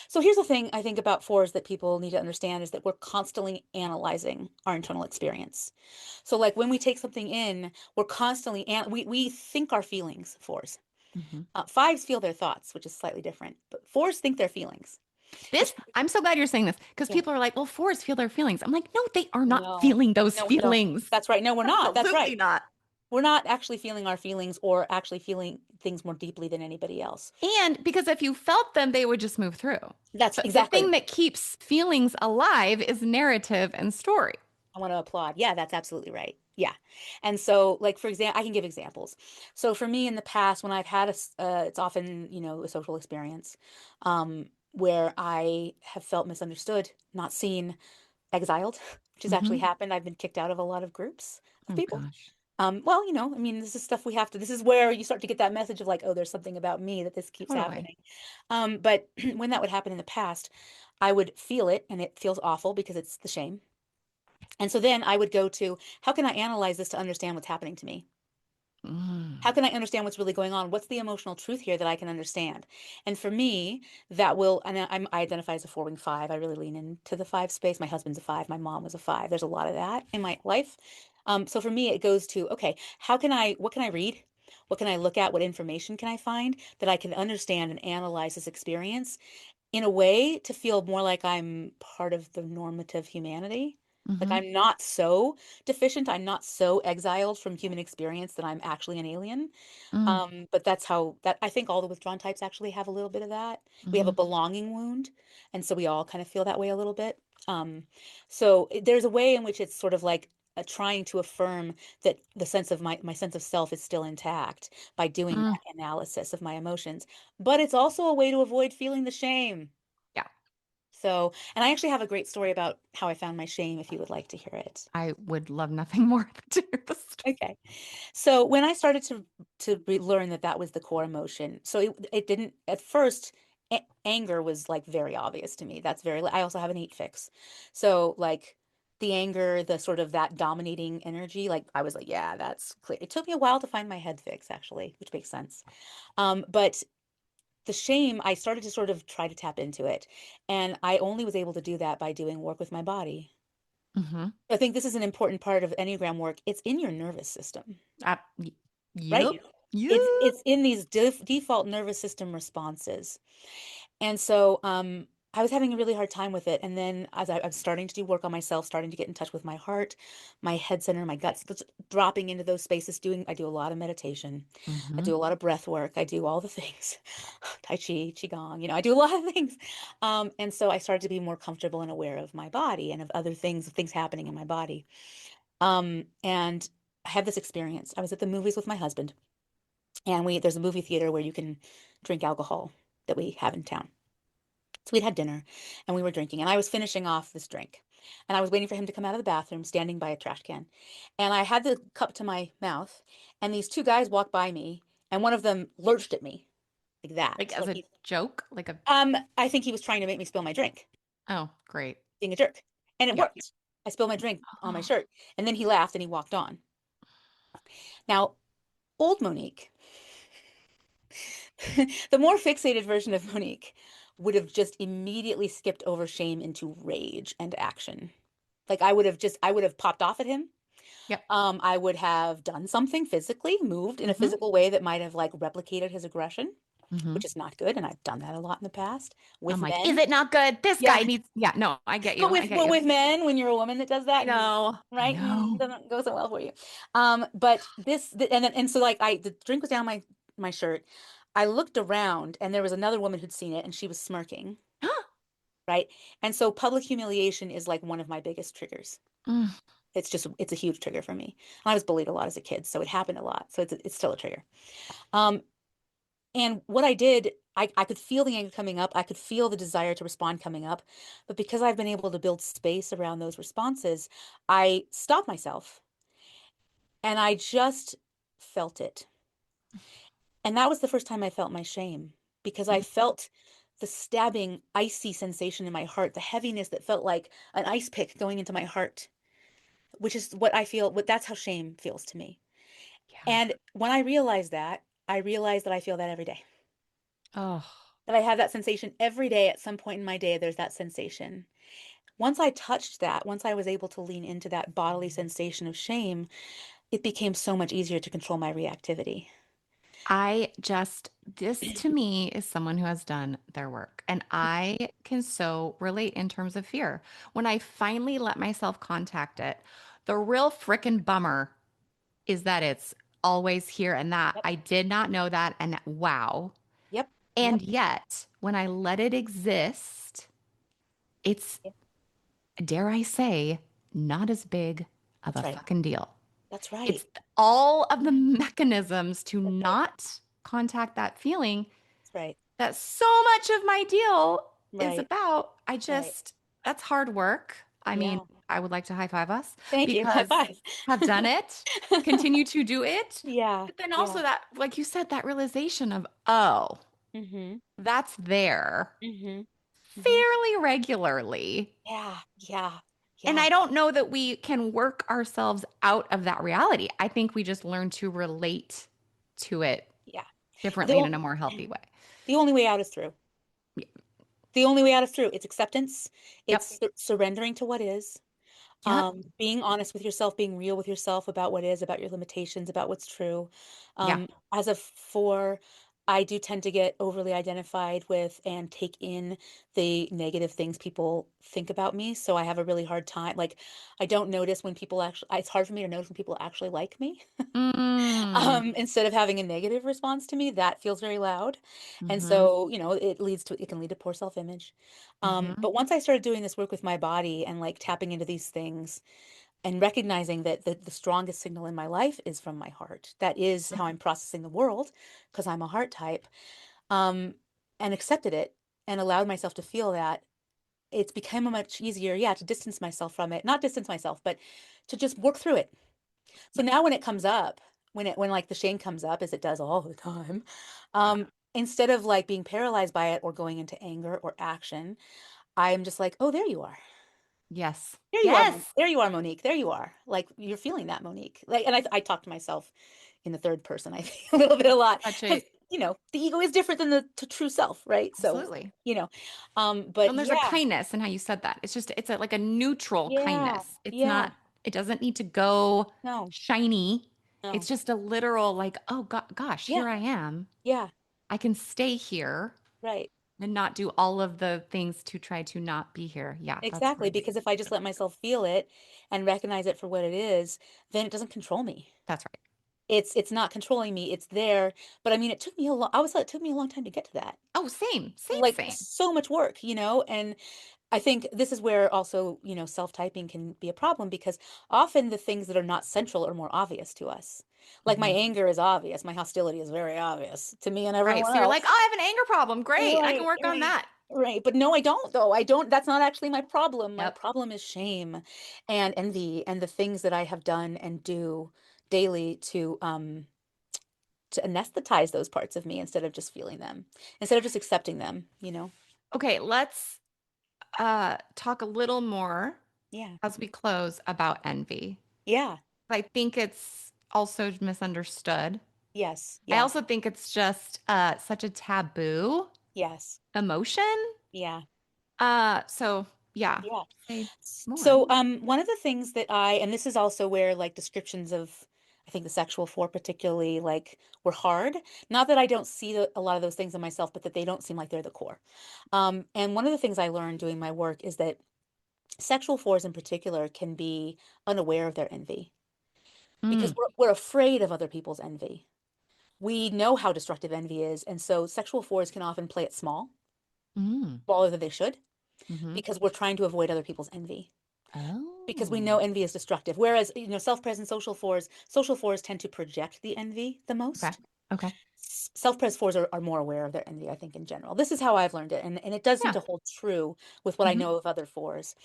so here's the thing I think about fours that people need to understand is that we're constantly analyzing our internal experience. So like when we take something in, we're constantly and we think our feelings, fours. Mhm. Fives feel their thoughts, which is slightly different, but fours think their feelings, This, which I'm so glad you're saying this because yeah, people are like, well, fours feel their feelings. I'm like, no, they are not no, feeling those no, we don't. feelings. That's right. No, we're not. That's Absolutely right. not. We're not actually feeling our feelings or actually feeling things more deeply than anybody else. And because if you felt them, they would just move through. That's But the thing exactly. that keeps feelings alive is narrative and story. I want to applaud. Yeah, that's absolutely right. Yeah. And so, like, for example, I can give examples. So for me in the past, when I've had it's often, a social experience, where I have felt misunderstood, not seen, exiled, which has actually Hmm. happened. I've been kicked out of a lot of groups of Oh people. gosh. Well, I mean, this is stuff we have to, this is where you start to get that message of like, oh, there's something about me that this keeps Totally. happening. But when that would happen in the past, I would feel it and it feels awful because it's the shame. And so then I would go to, how can I analyze this to understand what's happening to me? How Mm. can I understand what's really going on? What's the emotional truth here that I can understand? And for me, that will, and I identify as a four-wing five. I really lean into the five space. My husband's a five. My mom was a five. There's a lot of that in my life. So for me, it goes to, okay, what can I read? What can I look at? What information can I find that I can understand and analyze this experience in a way to feel more like I'm part of the normative humanity. Like Hmm. I'm not so deficient, I'm not so exiled from human experience that I'm actually an alien. Mm. But that's how that I think all the withdrawn types actually have a little bit of that. We have a Hmm. belonging wound, and so we all kind of feel that way a little bit. There's a way in which it's sort of like trying to affirm that the sense of my sense of self is still intact by doing Mm. that analysis of my emotions. But it's also a way to avoid feeling the shame. Yeah, So, and I actually have a great story about how I found my shame if you would like to hear it. I would love nothing more than to hear the story. Okay. So when I started to learn that that was the core emotion, so it didn't at first. Anger was like very obvious to me. That's very. I also have an eight fix, so like the anger, the sort of that dominating energy. Like I was like, yeah, that's clear. It took me a while to find my head fix actually, which makes sense. But the shame, I started to sort of try to tap into it, and I only was able to do that by doing work with my body. Hmm. I think this is an important part of Enneagram work. It's in your nervous system. Right? Yep. It's Yep. in these default nervous system responses. And so I was having a really hard time with it. And then as I was starting to do work on myself, starting to get in touch with my heart, my head center, my guts, just dropping into those spaces, I do a lot of meditation. I Hmm. do a lot of breath work. I do all the things. Tai Chi, Qigong, I do a lot of things. And so I started to be more comfortable and aware of my body and of other things, of things happening in my body. And I had this experience. I was at the movies with my husband. And there's a movie theater where you can drink alcohol that we have in town. So we'd had dinner and we were drinking, and I was finishing off this drink. And I was waiting for him to come out of the bathroom, standing by a trash can. And I had the cup to my mouth, and these two guys walked by me, and one of them lurched at me like Like that. as a joke, like a, I think he was trying to make me spill my drink, oh, great. being a jerk. And it Yeah. worked. I spilled my drink on my shirt, and then he laughed and he walked on. Now, old Monique, the more fixated version of Monique would have just immediately skipped over shame into rage and action. Like I would have popped off at him. Yep. I would have done something physically, moved in a Hmm. physical way that might have like replicated his aggression. Hmm. which is not good. And I've done that a lot in the past with I'm like, is men. it not good? This Yeah. guy needs, yeah, no, I get you. But I with get you. men, when you're a woman that does I that, and know. I right, know. doesn't go so well for you. But and so like the drink was down my shirt. I looked around and there was another woman who'd seen it and she was smirking, right? And so public humiliation is like one of my biggest triggers. Mm. It's a huge trigger for me. I was bullied a lot as a kid, so it happened a lot. So it's still a trigger. Um, and what I did, I could feel the anger coming up. I could feel the desire to respond coming up. But because I've been able to build space around those responses, I stopped myself and I just felt it. And that was the first time I felt my shame because I Mm. felt the stabbing, icy sensation in my heart, the heaviness that felt like an ice pick going into my heart, which is what I feel, that's how shame feels to me. Yeah. And when I realized that I feel that every day. Oh, That I have that sensation every day at some point in my day, there's that sensation. Once I touched that, once I was able to lean into that bodily sensation of shame, it became so much easier to control my reactivity. this to me is someone who has done their work. And I can so relate in terms of fear. When I finally let myself contact it, the real frickin' bummer is that it's always here and that Yep. I did not know that. And wow. Yep. And Yep. yet, when I let it exist, it's, Yep. dare I say, not as big of That's a right. fucking deal. That's right. It's all of the mechanisms to That's right. not contact that feeling That's right. that so much of my deal is Right. about. Right. That's hard work. I mean, Yeah. I would like to high five us Thank you. High because five. have done it, continue to do it. Yeah. But then Yeah. also that, like you said, that realization of, oh, Mm-hmm. that's there Mm-hmm. Mm-hmm. fairly regularly. Yeah. Yeah. And Yeah. I don't know that we can work ourselves out of that reality. I think we just learn to relate to it Yeah. The, differently and in a o- more healthy way. the only way out is through. The only way out is through. It's acceptance. Yep. It's surrendering to what is. Yep. Being honest with yourself, being real with yourself about what is, about your limitations, about what's true. Yeah. As a four, I do tend to get overly identified with and take in the negative things people think about me. So I have a really hard time. Like, I don't notice when people actually, it's hard for me to notice when people actually like me. Mm. Instead of having a negative response to me, that feels very loud. And Mm-hmm. so, it can lead to poor self-image. Mm-hmm. But once I started doing this work with my body and like tapping into these things and recognizing that the strongest signal in my life is from my heart, that is how I'm processing the world because I'm a heart type, um, and accepted it and allowed myself to feel that, it's become a much easier, yeah, to distance myself from it, not distance myself, but to just work through it. So now when it comes up, when like the shame comes up, as it does all the time, Yeah. instead of like being paralyzed by it or going into anger or action, I'm just like, oh, there you are. Yes. There you are, Yes. there you are, Monique. There you are. Like you're feeling that, Monique. Like, and I talk to myself in the third person, I think a little bit a lot Such because a, the ego is different than the true self, right? So, absolutely. you know, but And there's a yeah, kindness in how you said that. It's like a neutral yeah, kindness. It's yeah. not, it doesn't need to go No, shiny. It's no. just a literal, like, oh gosh, Yeah, here I am. yeah, I can stay here right. and not do all of the things to try to not be here. Yeah, that's Exactly, really, because if I just let myself feel it and recognize it for what it is, then it doesn't control me. that's right. It's not controlling me. It's there. But I mean, it took me a long, I was it took me a long time to get to that. Oh, same, same, Like same. so much work, and I think this is where also, self-typing can be a problem because often the things that are not central are more obvious to us. Like my Mhm. anger is obvious, my hostility is very obvious to me and Right. everyone So you're like, else. oh, I have an anger problem. Great. I can Right, work on right, that. right. But no, I don't though. I don't, that's not actually my problem. My Yep. problem is shame and envy and the things that I have done and do daily to anesthetize those parts of me instead of just feeling them, instead of just accepting them. Okay, let's talk a little more Yeah. as we close about envy. Yeah. I think it's also misunderstood. Yes. I Yeah. also think it's just such a taboo Yes. emotion. Yeah. So yeah, Yeah. say more. So, one of the things that and this is also where like descriptions of I think the sexual four particularly like were hard. Not that I don't see a lot of those things in myself, but that they don't seem like they're the core. And one of the things I learned doing my work is that sexual fours in particular can be unaware of their envy because Mm, we're afraid of other people's envy. We know how destructive envy is, and so sexual fours can often play it small, mm, smaller than they should, mm-hmm. because we're trying to avoid other people's envy. Because we know Oh, envy is destructive. Whereas, self-present social fours tend to project the envy the okay. most. Okay. Self-pres fours are more aware of their envy, I think, in general. This is how I've learned it, and it does seem Yeah. to hold true with what I Hmm. know of other fours.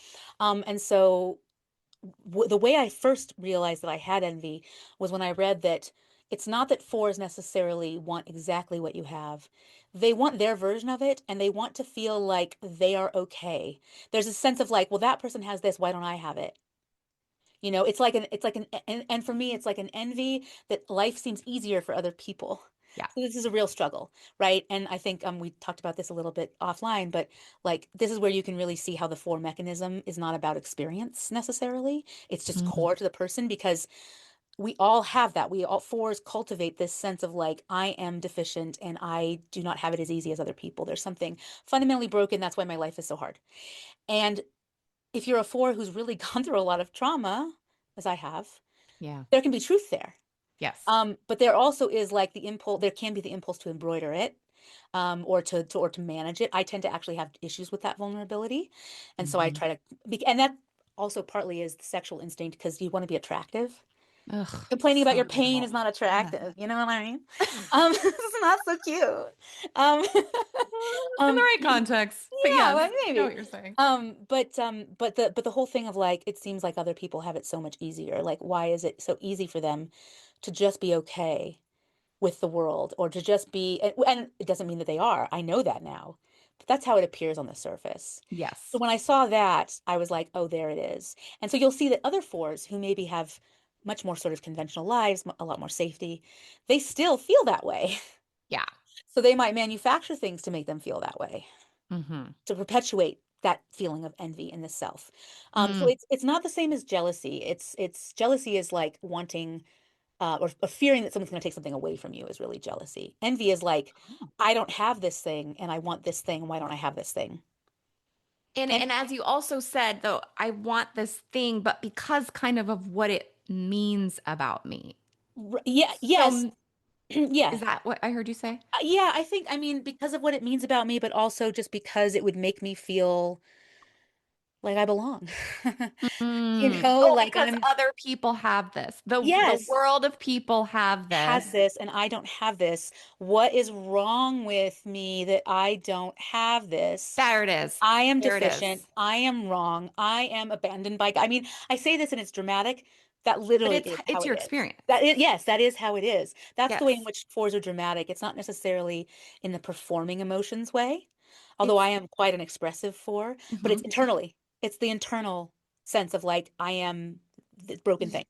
And so the way I first realized that I had envy was when I read that it's not that fours necessarily want exactly what you have. They want their version of it and they want to feel like they are okay. There's a sense of like, well, that person has this, why don't I have it? And for me, it's like an envy that life seems easier for other people. Yeah. So this is a real struggle, right? And I think we talked about this a little bit offline, but like this is where you can really see how the four mechanism is not about experience necessarily. It's just Mm, core to the person because we all have that. We all fours cultivate this sense of like, I am deficient and I do not have it as easy as other people. There's something fundamentally broken. That's why my life is so hard. And if you're a four who's really gone through a lot of trauma, as I have, yeah. there can be truth there. Yes. But there also is like the impulse, there can be the impulse to embroider it, or to manage it. I tend to actually have issues with that vulnerability. And so I Hmm. try to, and that also partly is the sexual instinct because you want to be attractive. Ugh, Complaining about so your pain relatable. is not Yeah. attractive. You know what I mean? It's not so cute. Um, In the um, right context. But yeah, yes, well, I know maybe. what you're saying. But the whole thing of like it seems like other people have it so much easier. Like, why is it so easy for them to just be okay with the world or to just be, and it doesn't mean that they are. I know that now. But that's how it appears on the surface. So Yes. when I saw that, I was like, oh, there it is. And so you'll see that other fours who maybe have much more sort of conventional lives, a lot more safety, they still feel that way. Yeah. So they might manufacture things to make them feel that way, Hmm. to perpetuate that feeling of envy in the self. So Mm. it's not the same as jealousy. It's jealousy is like wanting or fearing that someone's going to take something away from you is really jealousy. Envy is like, I don't have this thing and I want this thing. Why don't I have this thing? And And as you also said, though, I want this thing, but because kind of what it means about me. yeah, So yes, yeah. is that what I heard you say? Yeah, I think, I mean, because of what it means about me, but also just because it would make me feel like I belong. Oh, Like because I'm, other people have this. The yes, world of people have has this. this and I don't have this. What is wrong with me that I don't have this? There it is. I am There it deficient. is. I am wrong. I am abandoned by God. I mean, I say this and it's dramatic. That But literally is how it's it your is. experience. Yes, that is how it is. That's the way in Yes. which fours are dramatic. It's not necessarily in the performing emotions way, although I It's am quite an expressive four, but it's mhm. internally. It's the internal sense of like, I am the broken thing.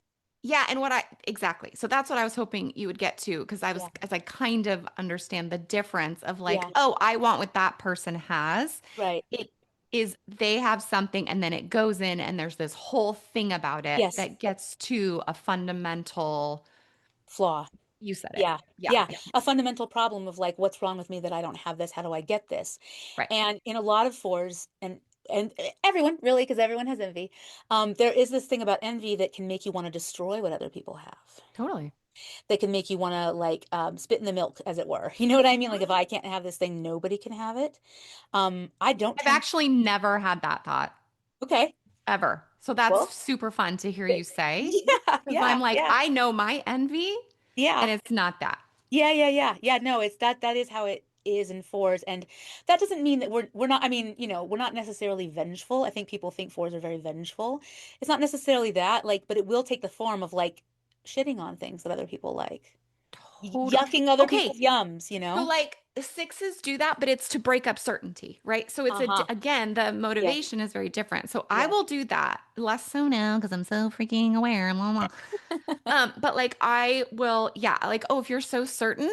Yeah, and what I exactly. So that's what I was hoping you would get to because I was Yeah. as I kind of understand the difference of like, Yeah. oh, I want what that person has. Right. It is they have something and then it goes in and there's this whole thing about it Yes. that gets to a fundamental, Flaw. you said it. Yeah. Yeah, Yeah. yeah, A fundamental problem of like, what's wrong with me that I don't have this? How do I get this? right. And in a lot of fours, and everyone really, because everyone has envy, there is this thing about envy that can make you want to destroy what other people have. Totally. That can make you want to like spit in the milk, as it were. You know what I mean? Like if I can't have this thing, nobody can have it. I don't I've tend. actually never had that thought Okay. ever. So that's Well, super fun to hear you th- say yeah, because I'm like, yeah, I know my envy yeah. and it's not that. Yeah. No, it's that is how it is in fours. And that doesn't mean that we're not, I mean, we're not necessarily vengeful. I think people think fours are very vengeful. It's not necessarily that, like, but it will take the form of like shitting on things that other people like. Total. Yucking other Okay. people's yums, So like the sixes do that, but it's to break up certainty, right? So it's Uh-huh. again, the Yes. motivation is very different. So I Yes. will do that less so now because I'm so freaking aware. Blah, blah. But like I will, yeah, like, oh, if you're so certain,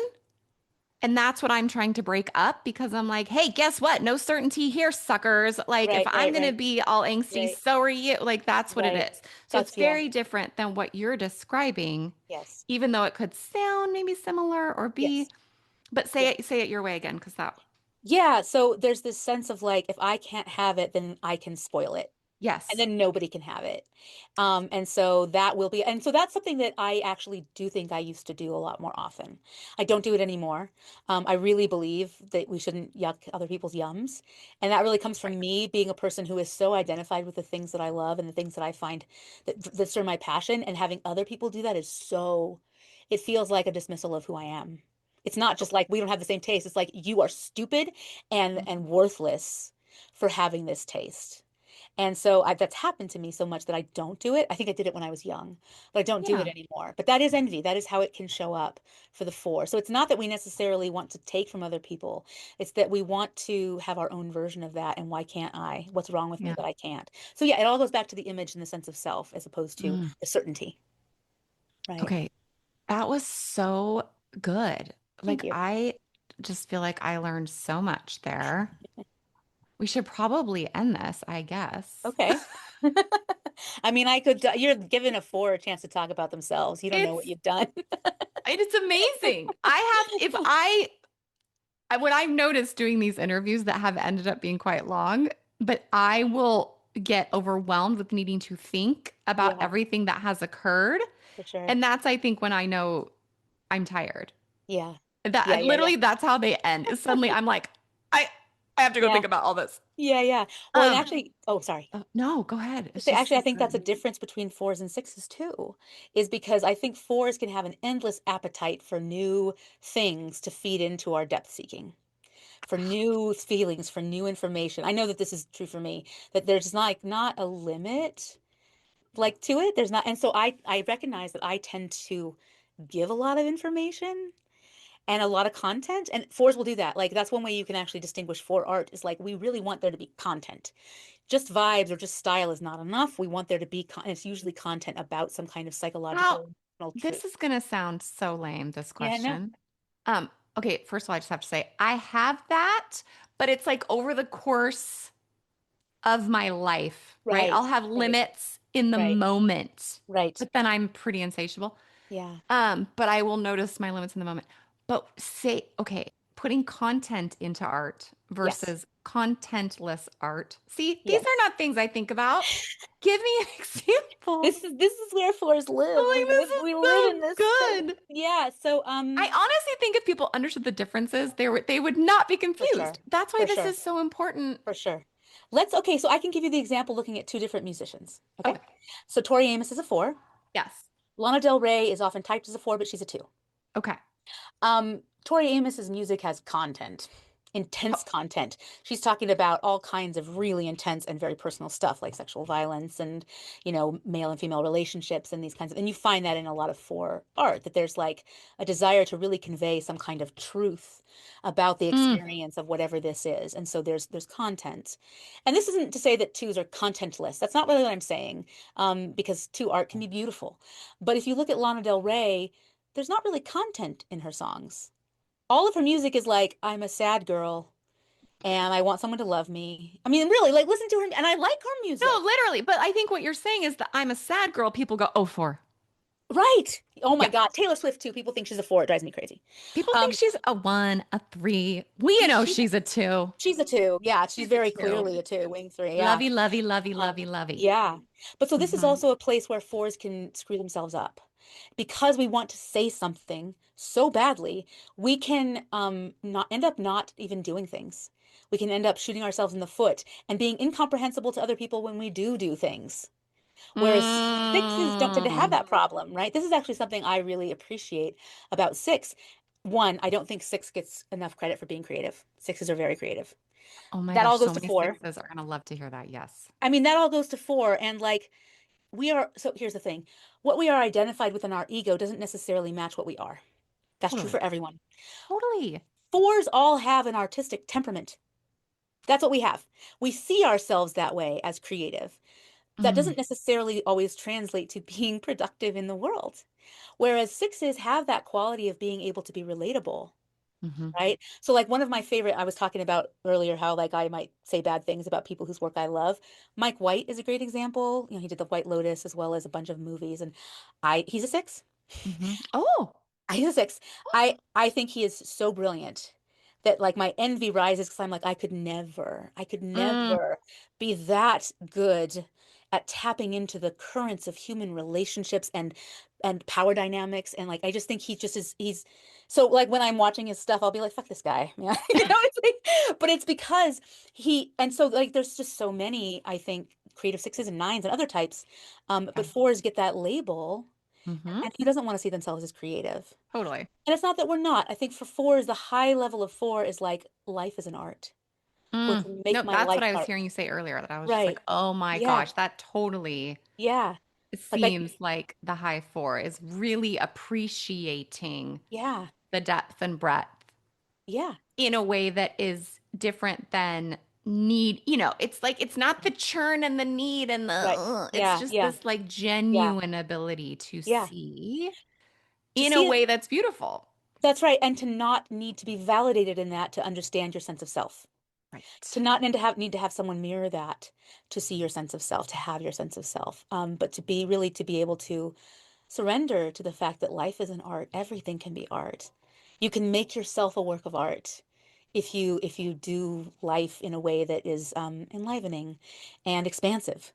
And that's what I'm trying to break up because I'm like, hey, guess what? No certainty here, suckers. Like, if Right, I'm right, going to right, be all angsty, right, so are you. Like, that's what it right. is. So it's That's, yeah, very different than what you're describing, yes, even though it could sound maybe similar or be, yes. but Yeah. say it your way again, because that, Yeah, so there's this sense of like, if I can't have it, then I can spoil it. And yes. then nobody can have it. And so that will be, and so that's something that I actually do think I used to do a lot more often. I don't do it anymore. I really believe that we shouldn't yuck other people's yums. And that really comes Right. from me being a person who is so identified with the things that I love and the things that I find that stir my passion. And having other people do that is so, it feels like a dismissal of who I am. It's not just like we don't have the same taste. It's like you are stupid and Mhm. worthless for having this taste. And so that's happened to me so much that I don't do it. I think I did it when I was young, but I don't do it Yeah. anymore. But that is envy. That is how it can show up for the four. So it's not that we necessarily want to take from other people. It's that we want to have our own version of that. And why can't I? What's wrong with me Yeah. that I can't? So yeah, it all goes back to the image and the sense of self as opposed to Mm. the certainty, right? Okay. That was so good. Thank Like, you. I just feel like I learned so much there. We should probably end this, I guess. Okay. I mean, you're giving a four a chance to talk about themselves. You don't know what It's you've done. it's amazing. What I've noticed doing these interviews that have ended up being quite long, but I will get overwhelmed with needing to think about Yeah, everything that has occurred. for sure. And that's, I think, when I know I'm tired. Yeah. Yeah, That yeah, yeah. literally that's how they end. Is suddenly I'm like, I I have to go Yeah. think about all this. Yeah, yeah. Well, and Um, actually, oh, sorry. no, go ahead. It's just Actually, I so think that's a good. difference between fours and sixes too, is because I think fours can have an endless appetite for new things to feed into our depth seeking, for new feelings, for new information. I know that this is true for me, that there's not a limit like to it. There's not, and so I recognize that I tend to give a lot of information and a lot of content, and fours will do that. Like that's one way you can actually distinguish for art is like we really want there to be content. Just vibes or just style is not enough. We want there to be it's usually content about some kind of How psychological emotional truth. this is gonna sound so lame, this Yeah, no. question. Okay, first of all, I just have to say I have that, but it's like over the course of my life, right? Right, I'll have right, limits in the right, moment, right. but then I'm pretty insatiable. Yeah. But I will notice my limits in the moment. But say, okay, putting content into art Yes. versus contentless art. See, these are Yes. not things I think about. Give me an example. This is where floors I'm live. We like, this live is we live in so this space. good. Yeah, so I honestly think if people understood the differences, they would not be for sure. confused. That's why For this sure. is so important. For sure. Okay, so I can give you the example looking at two different musicians. Okay? Okay. So Tori Amos is a four. Yes. Lana Del Rey is often typed as a four, but she's a two. Okay. Tori Amos's music has content, intense Oh, content. She's talking about all kinds of really intense and very personal stuff like sexual violence and, male and female relationships and these kinds of, and you find that in a lot of four art, that there's like a desire to really convey some kind of truth about the mm, experience of whatever this is. And so there's content. And this isn't to say that twos are contentless. That's not really what I'm saying, because two art can be beautiful. But if you look at Lana Del Rey, there's not really content in her songs. All of her music is like, I'm a sad girl and I want someone to love me. I mean, really, like listen to her, and I like her no, music. literally. But I think what you're saying is that I'm a sad girl. People go, oh, four. Right. Oh my Yeah. God. Taylor Swift too. People think she's a four. It drives me crazy. People think Um, she's a one, a three. We know she's she's a two. she's a two. Yeah, she's She's a very two. clearly a two, wing three. Yeah. Lovey, lovey, lovey, Um, lovey, lovey. yeah. But so this is Hmm. also a place where fours can screw themselves up. Because we want to say something so badly, we can not end up not even doing things. We can end up shooting ourselves in the foot and being incomprehensible to other people when we do things. Whereas sixes don't tend to have Mm. that problem, right? This is actually something I really appreciate about six. One, I don't think six gets enough credit for being creative. Sixes are very creative. Oh my That gosh, all goes so to many four. sixes are gonna love to hear that. Yes. I mean, that all goes to four. And like, so here's the thing. What we are identified with in our ego doesn't necessarily match what we are. That's true Totally. for everyone. Totally. Fours all have an artistic temperament. That's what we have. We see ourselves that way as creative. That Mm. doesn't necessarily always translate to being productive in the world. Whereas sixes have that quality of being able to be relatable. Mm-hmm. right? So like one of my favorite, I was talking about earlier how like I might say bad things about people whose work I love. Mike White is a great example. You know, he did The White Lotus as well as a bunch of movies, and he's a six. Mm-hmm. Oh. He's a six. I think he is so brilliant that like my envy rises because I'm like I could Mm, never be that good at tapping into the currents of human relationships and power dynamics, and like I just think he just is he's so like when I'm watching his stuff I'll be like fuck this guy, yeah. It's like, but it's because he and so like there's just so many I think creative sixes and nines and other types, but yeah. fours get that label, Mm-hmm. and who doesn't want to see themselves as creative? Totally. And it's not that we're not. I think for fours, the high level of four is like life is an art. I'm going Mm. to make Nope, my that's life what I was art. hearing you say earlier, that I was just like, Right. oh my Yeah. gosh, that totally Yeah. it Like I, seems like the high four is really appreciating yeah. the depth and breadth Yeah. in a way that is different than need. It's like it's not the churn and the need and the Right. it's Yeah. just Yeah. this like Yeah. genuine ability to Yeah. see To in a see it. way that's beautiful. That's right. And to not need to be validated in that to understand your sense of self. To Right. not need to have someone mirror that to see your sense of self, to have your sense of self. But to be really to be able to surrender to the fact that life is an art. Everything can be art. You can make yourself a work of art if you do life in a way that is enlivening and expansive,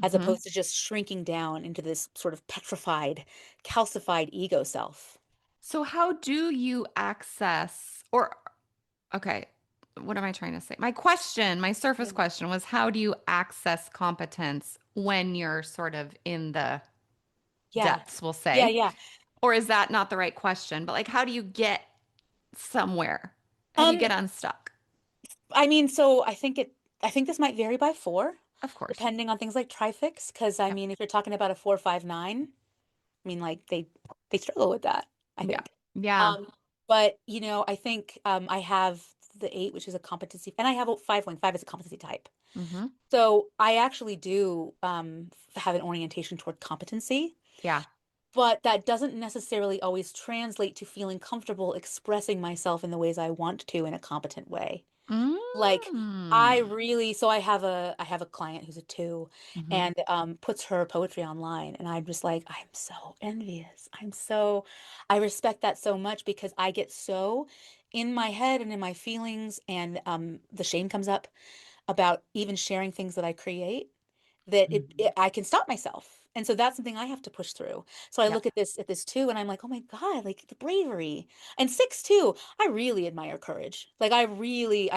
as Hmm. opposed to just shrinking down into this sort of petrified, calcified ego self. So how do you access or okay, what am I trying to say? My surface Yeah. question was how do you access competence when you're sort of in the Yeah. depths, we'll Yeah. say? Yeah. Or is that not the right question? But like how do you get somewhere? How do you Um, get unstuck? I mean, so I think this might vary by four, Of course. depending on things like trifix, because I Yep. mean, if you're talking about a 4, 5, 9, I mean, like they struggle with that, I Yeah. think. Yeah. Um, but I think I have the eight, which is a competency, and I have a 5 wing. 5 is a competency type. Hmm. So I actually do have an orientation toward competency, Yeah. but that doesn't necessarily always translate to feeling comfortable expressing myself in the ways I want to in a competent way. Like I Mm. really, so I have a client who's a two Hmm. and puts her poetry online, and I'm just like I'm so envious. I respect that so much because I get so in my head and in my feelings, and the shame comes up about even sharing things that I create, that I can stop myself. And so that's something I have to push through. So I Yep. look at this too, and I'm like, oh my God, like the bravery. And six too, I really admire courage. Like I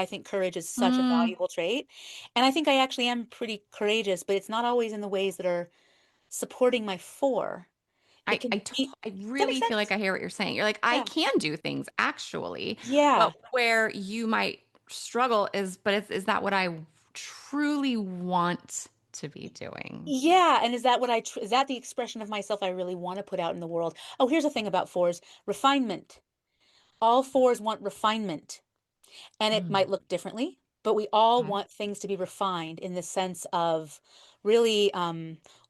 think courage is such a Mm. valuable trait. And I think I actually am pretty courageous, but it's not always in the ways that are supporting my four. It I, can I, to- be, I does that make really feel like sense? I hear what you're saying. You're like, I Yeah. can do things actually, Yeah. but where you might struggle is that what I truly want to be doing? Yeah, and is that what is that the expression of myself I really want to put out in the world? Oh, here's the thing about fours, refinement. All fours want refinement, and it Mm. might look differently, but we all Okay. want things to be refined in the sense of really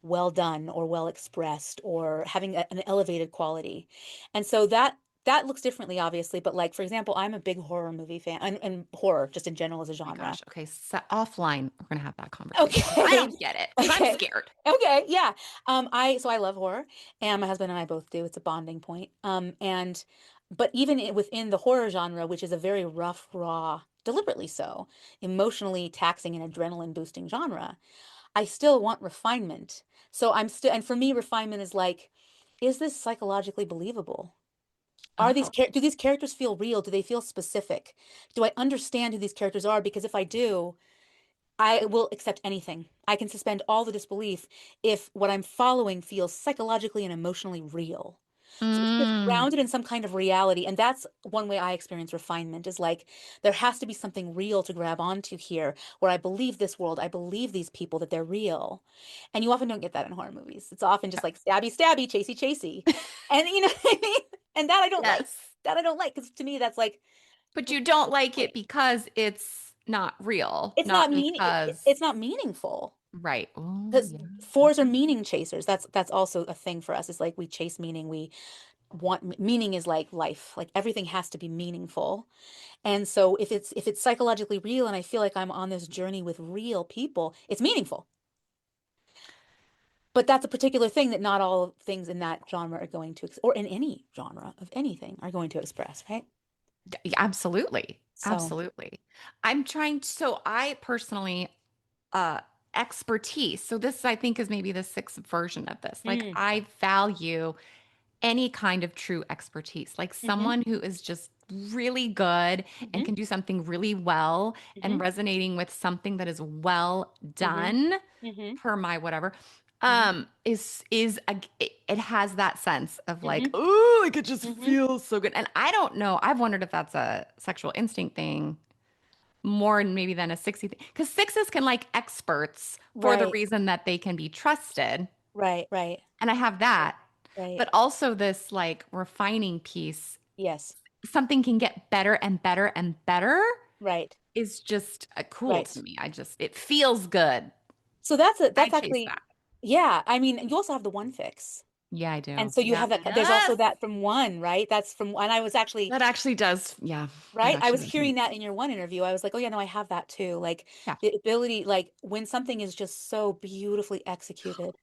well done or well expressed or having an elevated quality. And so that looks differently, obviously, but like for example, I'm a big horror movie fan, and horror just in general as a My genre. gosh. Okay. So offline, we're gonna have that conversation because I Okay. don't get it because I'm Okay. scared. Okay. Yeah. I love horror, and my husband and I both do. It's a bonding point. And but even within the horror genre, which is a very rough, raw, deliberately so, emotionally taxing and adrenaline boosting genre, I still want refinement. So I'm still, and for me, refinement is like, is this psychologically believable? Oh. Do these characters feel real? Do they feel specific? Do I understand who these characters are? Because if I do, I will accept anything. I can suspend all the disbelief if what I'm following feels psychologically and emotionally real. So it's Mm. grounded in some kind of reality. And that's one way I experience refinement is like there has to be something real to grab onto here where I believe this world, I believe these people that they're real. And you often don't get that in horror movies. It's often just like stabby, stabby, chasey, chasey. And you know what I mean? And that I don't like. Yes. That I don't like because to me that's like But you don't like it because it's not real, it's not not meaning because, it's not meaningful. right. Oh, Because yeah. fours are Okay. meaning chasers. That's also a thing for us. It's like we chase meaning. want meaning is like life. Like everything has to be meaningful. And so if it's psychologically real and I feel like I'm on this journey with real people, it's meaningful. But that's a particular thing that not all things in that genre are going to, or in any genre of anything, are going to express, right? Yeah, absolutely. So, Absolutely. I'm trying to, so I personally, uh, expertise. So this, I think, is maybe the sixth version of this. Like, mm, I value any kind of true expertise, like hmm someone who is just really good and hmm can do something really well and hmm resonating with something that is well hmm done hmm per my whatever, hmm it has that sense of like, hmm oh, like it just hmm feels so good. And I don't know, I've wondered if that's a sexual instinct thing more maybe than a 60 thing, because sixes can like experts for the right, reason that they can be trusted, right, right, and I have that, right. but also this like refining piece. Yes, Something can get better and better and better right, is just cool to right. me. It feels good. So I that's chase actually, that. yeah. I mean, you also have the one fix. Yeah, I And do. so you have that, there's also Yes. that from one, right? That's from, and I was actually, That actually does. Yeah, that right? I actually was does make hearing that in your one interview. I was like, oh yeah, no, I have that too. Like yeah. the ability, like when something is just so beautifully executed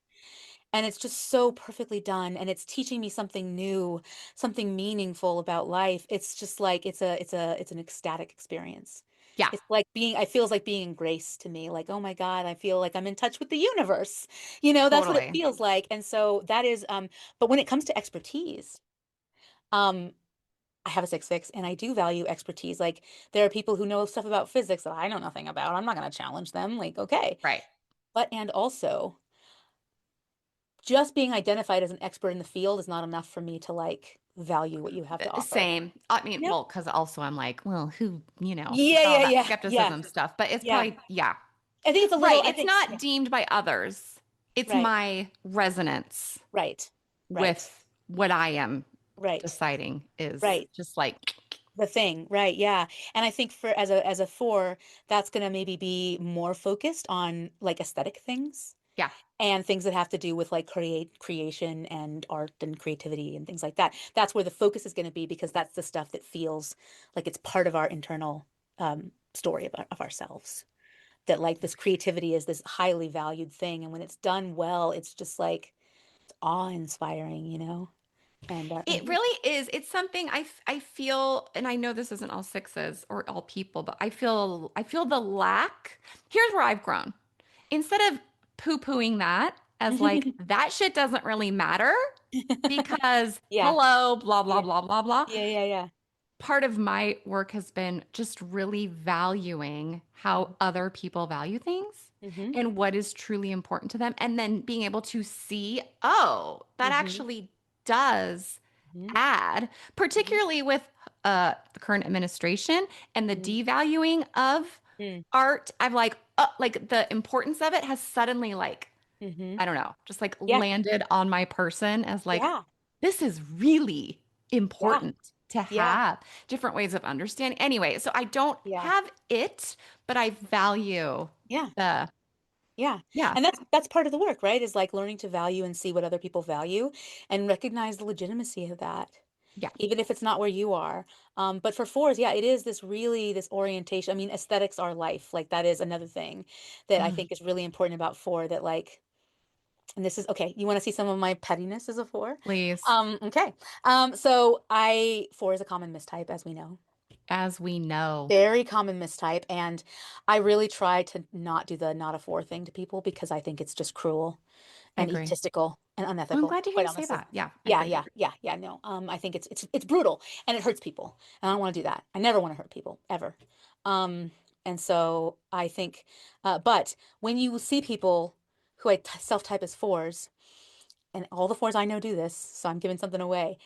and it's just so perfectly done and it's teaching me something new, something meaningful about life. It's just like it's an ecstatic experience. Yeah, It's like being, it feels like being in grace to me. Like, oh my God, I feel like I'm in touch with the universe. You know, that's what it totally. feels like. And so that is, but when it comes to expertise, um, I have a 6-6 and I do value expertise. Like there are people who know stuff about physics that I know nothing about. I'm not going to challenge them. Like, okay. Right. But and also just being identified as an expert in the field is not enough for me to like value what you have to offer. Same. I mean, Yep. well, because also I'm like, well, who, Yeah, all yeah, that yeah, yeah, skepticism stuff, but it's yeah. probably, yeah. I think it's a little, Right. I It's think, not yeah, deemed by others. It's right, my resonance right, right, with what I am right, deciding is right. just like, The thing, right, yeah. And I think for as a 4, that's gonna maybe be more focused on like aesthetic things yeah, and things that have to do with like creation and art and creativity and things like that. That's where the focus is going to be because that's the stuff that feels like it's part of our internal story of ourselves. That like this creativity is this highly valued thing, and when it's done well, it's just like it's awe-inspiring, you know? And it really is. It's something I feel, and I know this isn't all sixes or all people, but I feel the lack. Here's where I've grown. Instead of poo-pooing that as like that shit doesn't really matter because yeah, hello, blah blah yeah, blah blah blah. yeah, yeah, yeah. Part of my work has been just really valuing how other people value things Mm-hmm. and what is truly important to them. And then being able to see, oh, that Mm-hmm. actually does Mm-hmm. add, Mm-hmm. particularly with the current administration and the Mm-hmm. devaluing of art. I've like the importance of it has suddenly like, Mm-hmm. I don't know, just like Yeah, landed on my person as like, yeah, this is really yeah, important to yeah, have different ways of understanding. Anyway, so I don't yeah, have it, but I value yeah. the, Yeah. yeah, And that's part of the work, right? Is like learning to value and see what other people value and recognize the legitimacy of that, yeah. even if it's not where you are. But for 4s, yeah, it is this really this orientation. I mean, aesthetics are life. Like that is another thing that I Mm, think is really important about 4 that like, and this is okay, you want to see some of my pettiness as a 4? please, Okay. So I 4 is a common mistype, as we know. as we know. Very common mistype, and I really try to not do the not a 4 thing to people because I think it's just cruel I and agree. egotistical and Well, I'm unethical, glad to hear quite you say honestly. that. Yeah, I Yeah, agree. yeah, yeah, yeah, no. I think it's brutal and it hurts people. And I don't want to do that. I never want to hurt people ever. Um, and so I think but when you see people who self-type as 4s, and all the 4s I know do this, so I'm giving something away.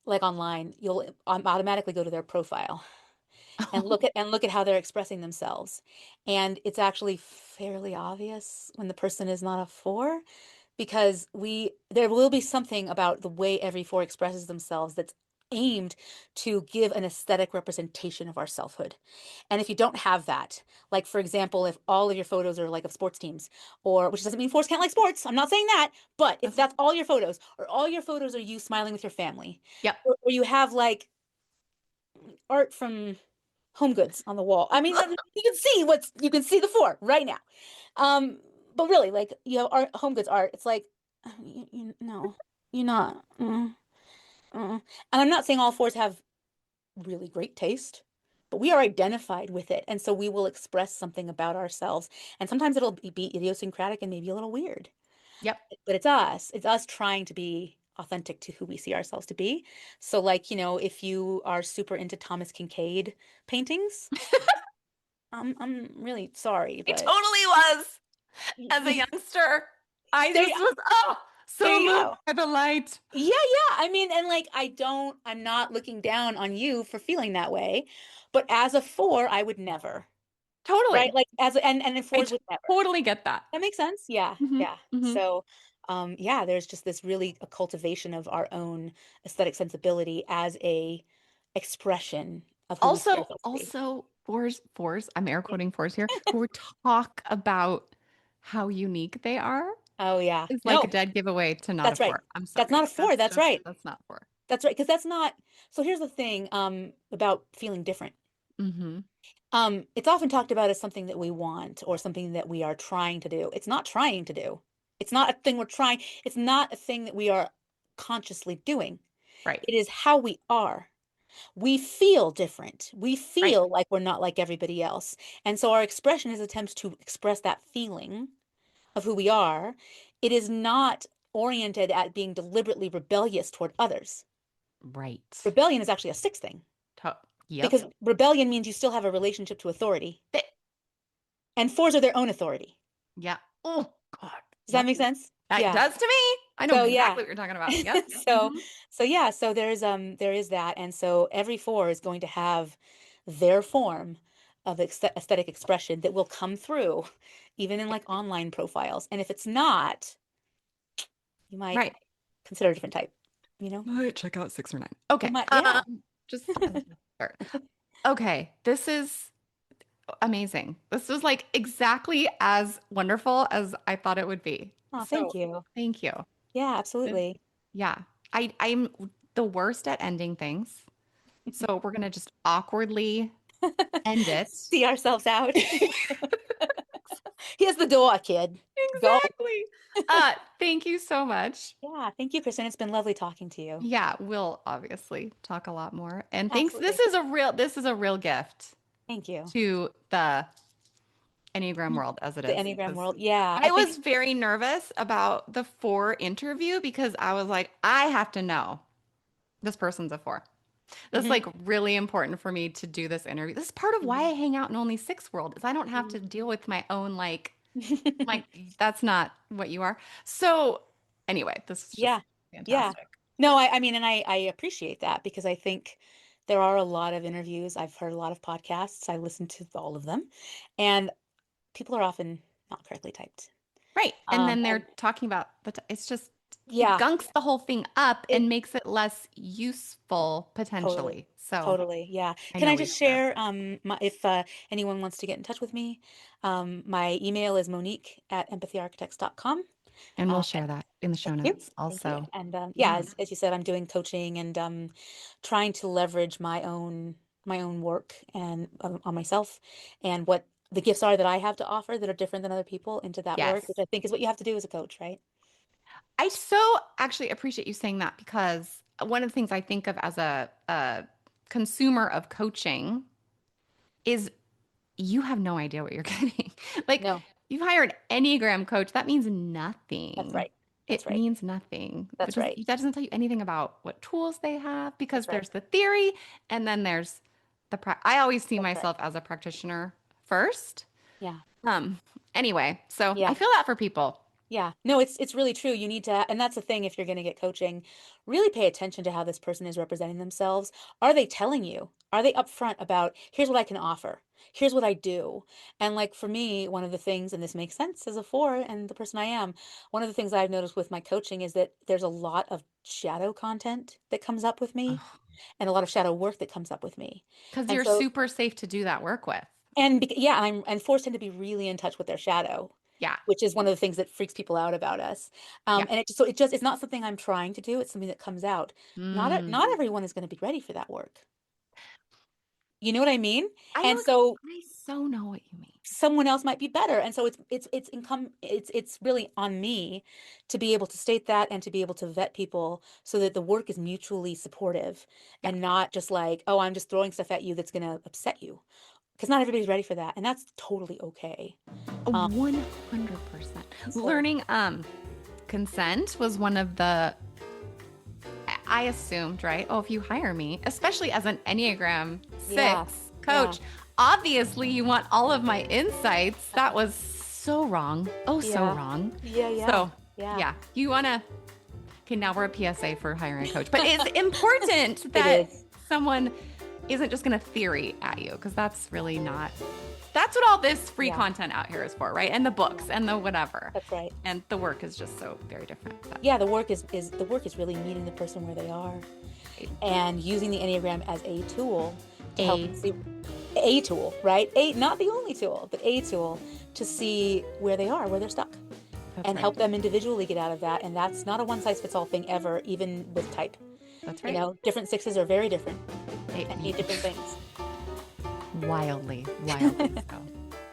Like online, you'll automatically go to their profile and look at how they're expressing themselves. And it's actually fairly obvious when the person is not a 4 because we there will be something about the way every 4 expresses themselves that's aimed to give an aesthetic representation of our selfhood. And if you don't have that, like for example, if all of your photos are like of sports teams, or which doesn't mean fours can't like sports, I'm not saying that, but if That's- that's all your photos, or all your photos are you smiling with your family, Yep. or you have like art from Home Goods on the wall. I mean, you can see the four right now. Um, but really, like you have art, Home Goods art. It's like, no, you're not. And I'm not saying all fours have really great taste, but we are identified with it, and so we will express something about ourselves. And sometimes it'll be idiosyncratic and maybe a little weird, Yep. but it's us. It's us trying to be authentic to who we see ourselves to be. So, like, if you are super into Thomas Kincaid paintings, I'm really sorry, I but totally was as a youngster. I there, just was there so you moved go. by the light. Yeah, yeah. I mean, and like, I'm not looking down on you for feeling that way, but as a four, I would never, right? Totally. Like, and then I fours would never. totally get that. That makes sense. Yeah, Hmm. yeah. Hmm. So, yeah, there's just this really a cultivation of our own aesthetic sensibility as a expression of who we see Also, ourselves to be. also fours, I'm air Yeah. quoting fours here, who talk about how unique they are Oh, yeah. is like a No, dead giveaway to not a that's right. four. I'm That's not sorry. a four. That's right. That's not four. That's right. Because that's not. So here's the thing, about feeling different. Mm-hmm. It's often talked about as something that we want or something that we are trying to do. It's not trying to do. It's not a thing we're trying. It's not a thing that we are consciously doing. Right. It is how we are. We feel different. We Right. feel like we're not like everybody else. And so our expression is attempts to express that feeling of who we are. It is not oriented at being deliberately rebellious toward others. Right. Rebellion is actually a sixth thing To- yep. because rebellion means you still have a relationship to authority, Th- and fours are their own authority. yeah. Oh God. Does that Yep. make sense? That Yeah. does to me. I know So yeah. exactly what you're talking about. Yep. So Hmm. so yeah, so there is that. And so every four is going to have their form of aesthetic expression that will come through even in like online profiles. And if it's not, you might Right. consider a different type, you know? Might check out 6 or 9. You Okay. might, yeah. Just as a start. Okay. This is amazing. This was like exactly as wonderful as I thought it would be. Oh, thank So you. thank you. Yeah, Good. absolutely. Yeah. I'm the worst at ending things. So we're gonna just awkwardly end it. See ourselves out. Here's the door, kid. Go. Exactly. Thank you so much. Yeah, thank you, Kristen. It's been lovely talking to you. Yeah, we'll obviously talk a lot more. And thanks. Absolutely. This is a real gift Thank you. to the Enneagram world as it The is. Enneagram Because world. Yeah, I I think was very nervous about the four interview because I was like, I have to know this person's a four. That's mhm. like really important for me to do this interview. This is part of why I Mhm. hang out in only six world is I don't have to Mhm. deal with my own like that's not what you are. So anyway, this is just Yeah. Yeah. fantastic. No, I mean, and I appreciate that because I think there are a lot of interviews. I've heard a lot of podcasts. I listen to all of them, and people are often not correctly typed. Right. And then they're And talking about it's just it yeah, gunks the whole thing up it and makes it less useful totally, potentially. So totally, yeah. I Can know I we just go there. share, if anyone wants to get in touch with me, my email is monique@empathyarchitects.com. And we'll Uh, share that in the show Thank you. notes Thank you. also. And yeah, Yeah. as you said, I'm doing coaching and trying to leverage my own work and on myself and what the gifts are that I have to offer that are different than other people into that work, which Yes. I think is what you have to do as a coach, right? I so actually appreciate you saying that because one of the things I think of as a consumer of coaching is you have no idea what you're getting. Like No, you hired Enneagram coach, that means that's nothing. right. That's It right. means nothing. That's right. That doesn't tell you anything about what tools they have because That's right. there's the theory and then there's I always see That's right. myself as a practitioner first. Yeah. Um, anyway, so I Yeah. feel that for people. Yeah, no, it's really true. You need to, and that's the thing, if you're going to get coaching, really pay attention to how this person is representing themselves. Are they telling you? Are they upfront about, here's what I can offer? Here's what I do. And like for me, one of the things, and this makes sense as a four and the person I am, one of the things I've noticed with my coaching is that there's a lot of shadow content that comes up with Ugh, me. and a lot of shadow work that comes up with me. Because And you're so, super safe to do that work with. yeah, and forced him to be really in touch with their shadow, Yeah. which is one of the things that freaks people out about us. Yeah. And it's not something I'm trying to do. It's something that comes out. Mm. Not everyone is going to be ready for that work. You know what I mean? I And know. so I so know what you mean. someone else might be better. And so it's really on me to be able to state that and to be able to vet people so that the work is mutually supportive Yeah. and not just like, oh, I'm just throwing stuff at you that's going to upset you. Because not everybody's ready for that. And that's totally okay. Um, 100%. so Learning consent was one of the I assumed, right? Oh, if you hire me, especially as an Enneagram 6 yeah, yeah, coach, obviously you want all of my insights. That was so wrong. Oh, so yeah, wrong. yeah, yeah, So, yeah. yeah, you want to. Okay, now we're a PSA for hiring a coach, but it's important It that is. someone isn't just going to theory at you because that's really not. That's what all this free Yeah, content out here is for, right? And the books and the whatever. that's right. And the work is just so very different. But, Yeah, the work is really meeting the person where they are and using the Enneagram as a tool to help a them see a tool, right? Not the only tool, but a tool to see where they are, where they're stuck, that's and right. help them individually get out of that. And that's not a one size fits all thing ever, even with type. That's You right. know, different sixes are very different A- and need different things. wildly so.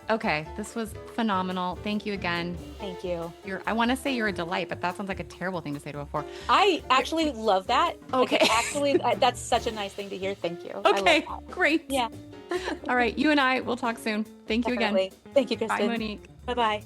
Okay, this was phenomenal. Thank you again. Thank you. I want to say you're a delight, but that sounds like a terrible thing to say to a 4. I actually love that. Like, Okay. that's such a nice thing to hear. Thank you. I love Okay, that. great. Yeah, All right, you and I will talk soon. Thank you again. definitely. Thank you, Bye, Kristin. Monique. Bye-bye.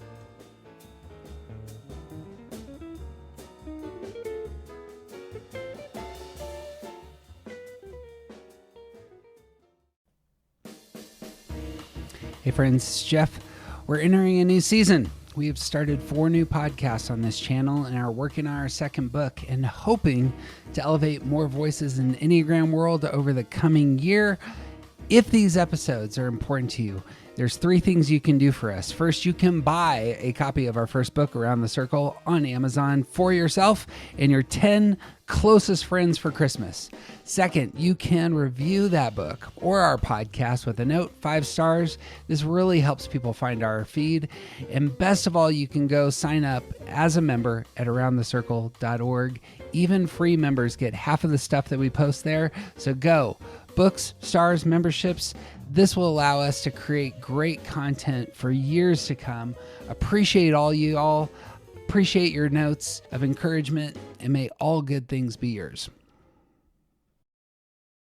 Hey friends, it's Jeff. We're entering a new season. We have started 4 new podcasts on this channel and are working on our second book and hoping to elevate more voices in the Enneagram world over the coming year. If these episodes are important to you, there's 3 things you can do for us. First, you can buy a copy of our first book, Around the Circle, on Amazon for yourself and your 10 closest friends for Christmas. Second, you can review that book or our podcast with a note, 5 stars. This really helps people find our feed. And best of all, you can go sign up as a member at aroundthecircle.org. Even free members get half of the stuff that we post there. So go. Books, stars, memberships. This will allow us to create great content for years to come. Appreciate all you all. Appreciate your notes of encouragement, and may all good things be yours.